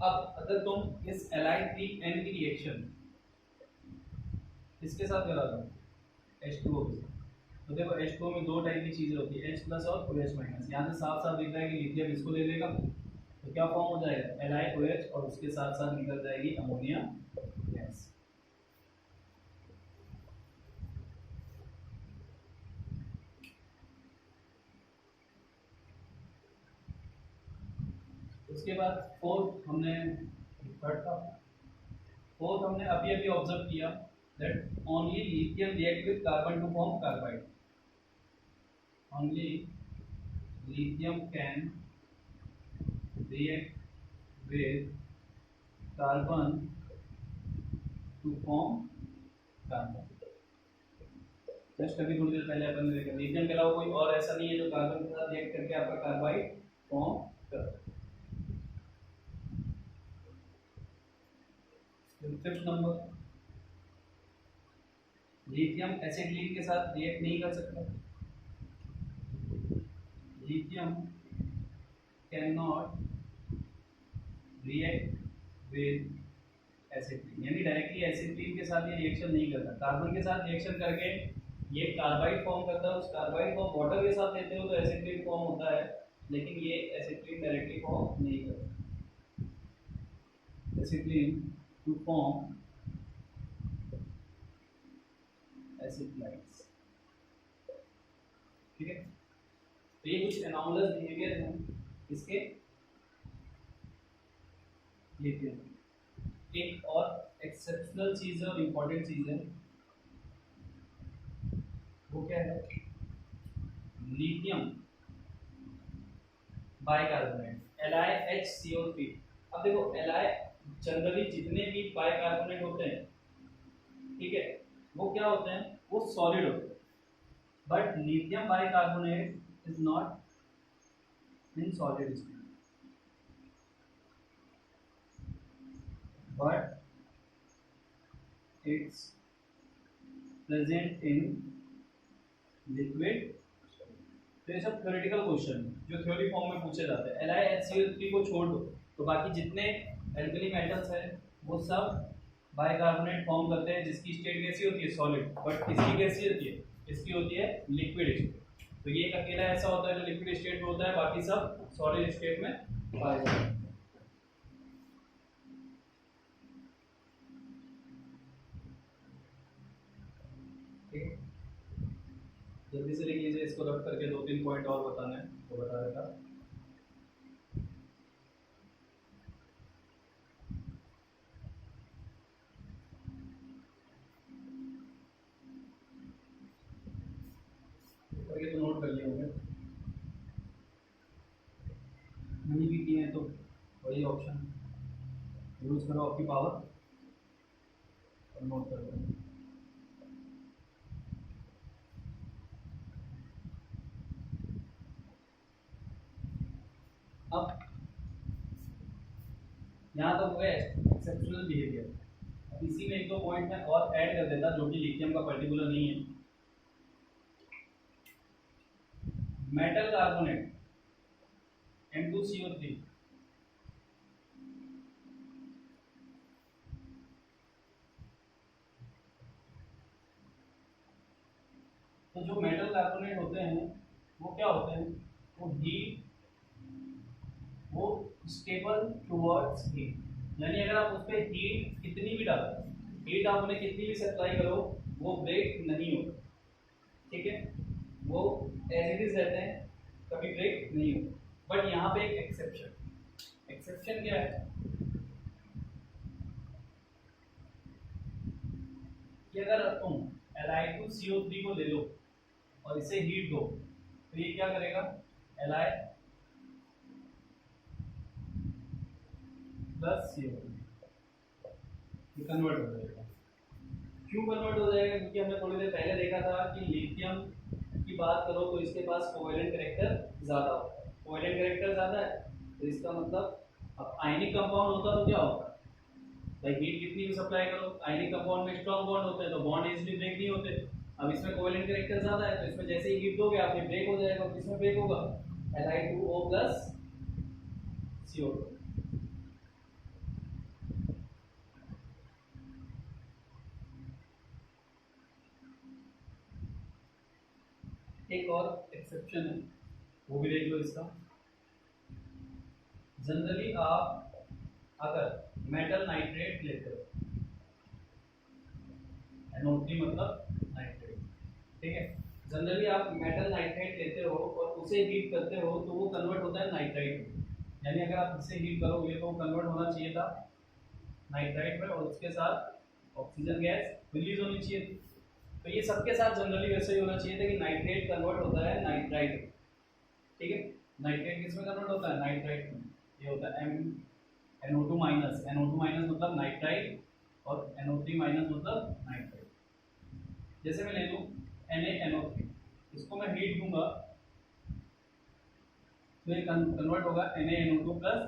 अब अगर तुम इस Li3n की रिएक्शन इसके साथ करा दो H2O के साथ, तो देखो H2O में दो टाइप की चीजें होती है, H प्लस और OH माइनस। यहाँ से साफ साफ दिख रहा है कि लिथियम इसको ले लेगा तो क्या फॉर्म हो जाएगा LiOH, और उसके साथ साथ निकल जाएगी अमोनिया गैस। उसके बाद फोर्थ हमने अभी अभी ऑब्जर्व किया that only lithium react with carbon to form carbide. Only lithium can react with carbon to form carbon। Just अभी थोड़ी देर पहले अपन ने देखा लिथियम के अलावा कोई और ऐसा नहीं है जो कार्बन के साथ रिएक्ट करके आपका कार्बाइड फॉर्म कर। फिफ्थ नंबर, लिथियम एसिटिलीन के साथ रिएक्ट नहीं कर सकता। Lithium can not react with acetylene, यानी डायरेक्टली एसिटिलीन के साथ ये रिएक्शन नहीं करता। कार्बन के साथ रिएक्शन करके ये कार्बाइड फॉर्म करता है, उस कार्बाइड को वाटर के साथ लेते हो तो एसिटिलीन फॉर्म होता है, लेकिन ये एसिटिलीन डायरेक्टली फॉर्म नहीं करता। एसिटिलीन टू फॉर्म एसिटिलाइट्स, ठीक है। तो ये कुछ एनॉमलस बिहेवियर हैं इसके लिथियम। एक और एक्सेप्शनल चीज है और इम्पोर्टेंट चीज है, वो क्या है, लिथियम बाइकार्बोनेट LiHCO3। अब देखो जनरली जितने भी बाइकार्बोनेट होते हैं, ठीक है, वो क्या होते हैं, वो सॉलिड होते हैं, but lithium bicarbonate is not in solid state, but it's present in liquid. तो ये सब थ्योरेटिकल क्वेश्चन जो थ्योरी फॉर्म में पूछे जाते हैं। LiHCO3 को छोड़ दो तो बाकी जितने एल्कली मेटल्स हैं वो सब बाइकार्बोनेट फॉर्म करते हैं, जिसकी स्टेट कैसी होती है, सॉलिड, बट इसकी कैसी होती है, इसकी होती है लिक्विड स्टेट। तो ये एक अकेला ऐसा होता है जो लिक्विड स्टेट में होता है, बाकी सब सॉलिड स्टेट में पाए जाते हैं। जल्दी से लिख लीजिए, इसको रख करके 2-3 पॉइंट और बताने हैं तो बता देता। करके तो नोट कर लिए होंगे, नहीं भी किए हैं तो वही ऑप्शन यूज करो आपकी पावर और नोट कर दो। अब यहाँ तक हो गया एक्सेप्शनल बिहेवियर। अब इसी में एक दो पॉइंट मैं और ऐड कर देता जो कि लिथियम का पर्टिकुलर नहीं है। मेटल कार्बोनेट M2CO3, तो जो मेटल कार्बोनेट होते हैं वो क्या होते हैं, वो स्टेबल टुवर्ड्स हीट, यानी अगर आप उस पर हीट कितनी भी डालो, हीट आप उन्हें कितनी भी सप्लाई करो, वो ब्रेक नहीं होगा, ठीक है, वो एज इट इज रहते हैं, कभी ब्रेक नहीं होगा। बट यहाँ पे एक एक्सेप्शन क्या है कि अगर तुम Li2CO3 को ले लो और इसे हीट दो तो ये क्या करेगा, Li प्लस CO3 ये कन्वर्ट हो जाएगा। क्यों कन्वर्ट हो जाएगा, क्योंकि हमने थोड़ी देर पहले देखा था कि लिथियम की बात करो तो इसके पास कोवेलेंट कैरेक्टर ज्यादा होता है, कोवेलेंट कैरेक्टर ज्यादा है तो इसका मतलब अब आयनिक कंपाउंड होता तो क्या होता, भाई हीट कितनी भी सप्लाई करो, आयनिक कंपाउंड में स्ट्रॉन्ग बॉन्ड होते हैं तो बॉन्ड इजीली ब्रेक नहीं होते। अब इसमें कोवेलेंट कैरेक्टर ज्यादा है तो इसमें जैसे ही हीट दोगे आप ये ब्रेक हो जाएगा। किसमें ब्रेक होगा, Li2O plus CO2। एक और एक्सेप्शन है, वो भी देख लो इसका। जनरली आप अगर मेटल नाइट्रेट लेते हो, NO3 मतलब नाइट्रेट, ठीक है, जनरली आप मेटल नाइट्रेट लेते हो और उसे हीट करते हो तो वो कन्वर्ट होता है नाइट्राइट में। यानी अगर आप इसे हीट करोगे तो कन्वर्ट होना चाहिए था नाइट्राइट में और उसके साथ ऑक्सीजन गैस रिलीज होनी चाहिए थी। तो ये सबके साथ जनरली वैसे ही होना चाहिए था कि नाइट्रेट कन्वर्ट होता है नाइट्राइट, ठीक है। नाइट्रेट किस में कन्वर्ट होता है? नाइट्राइट में। ये होता है NO2 माइनस, NO2 माइनस मतलब नाइट्राइट और NO3 माइनस मतलब नाइट्राइट। जैसे मैं ले लूँ NaNO3, इसको मैं हीट दूंगा तो ये कन्वर्ट होगा NaNO2 plus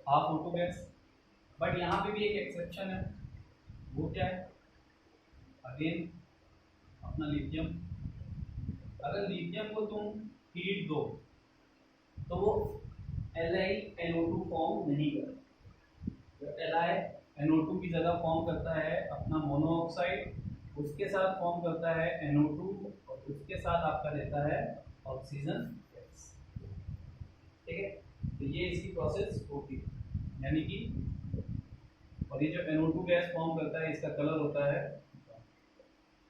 half O2 gas. But यहाँ पे भी एक एक्सेप्शन है, वो क्या है? अगेन अपना लिथियम। अगर लिथियम को तुम हीट दो तो वो LiNO2 फॉर्म नहीं करता। LiNO2 की जगह फॉर्म करता है अपना मोनोऑक्साइड, उसके साथ फॉर्म करता है NO2 और उसके साथ आपका देता है ऑक्सीजन गैस, ठीक है। तो ये इसकी प्रोसेस होती है, यानी कि और ये जो NO2 गैस फॉर्म करता है इसका कलर होता है।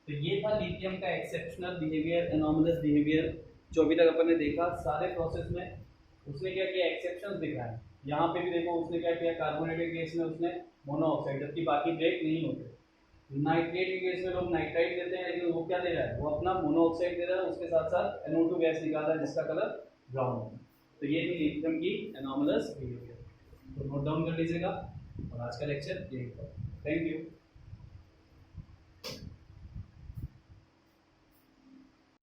तो ये था लिथियम का एक्सेप्शनल बिहेवियर, एनॉमलस बिहेवियर, जो अभी तक अपन ने देखा सारे प्रोसेस में। उसने क्या किया? एक्सेप्शंस दिखाए। यहाँ पे भी देखो उसने क्या किया, कार्बोनेटेड गैस में उसने मोनोऑक्साइड, जबकि बाकी ब्रेक नहीं होते। नाइट्रेट की गैस में लोग नाइट्राइट देते हैं, लेकिन वो क्या दे रहा है? वो अपना मोनोऑक्साइड दे रहा है, उसके साथ साथ NO2 गैस निकाल रहा है जिसका कलर ब्राउन है। तो ये थी लिथियम की एनॉमलस बिहेवियर, तो नोट डाउन कर लीजिएगा। और आज का लेक्चर यही था। Thank you.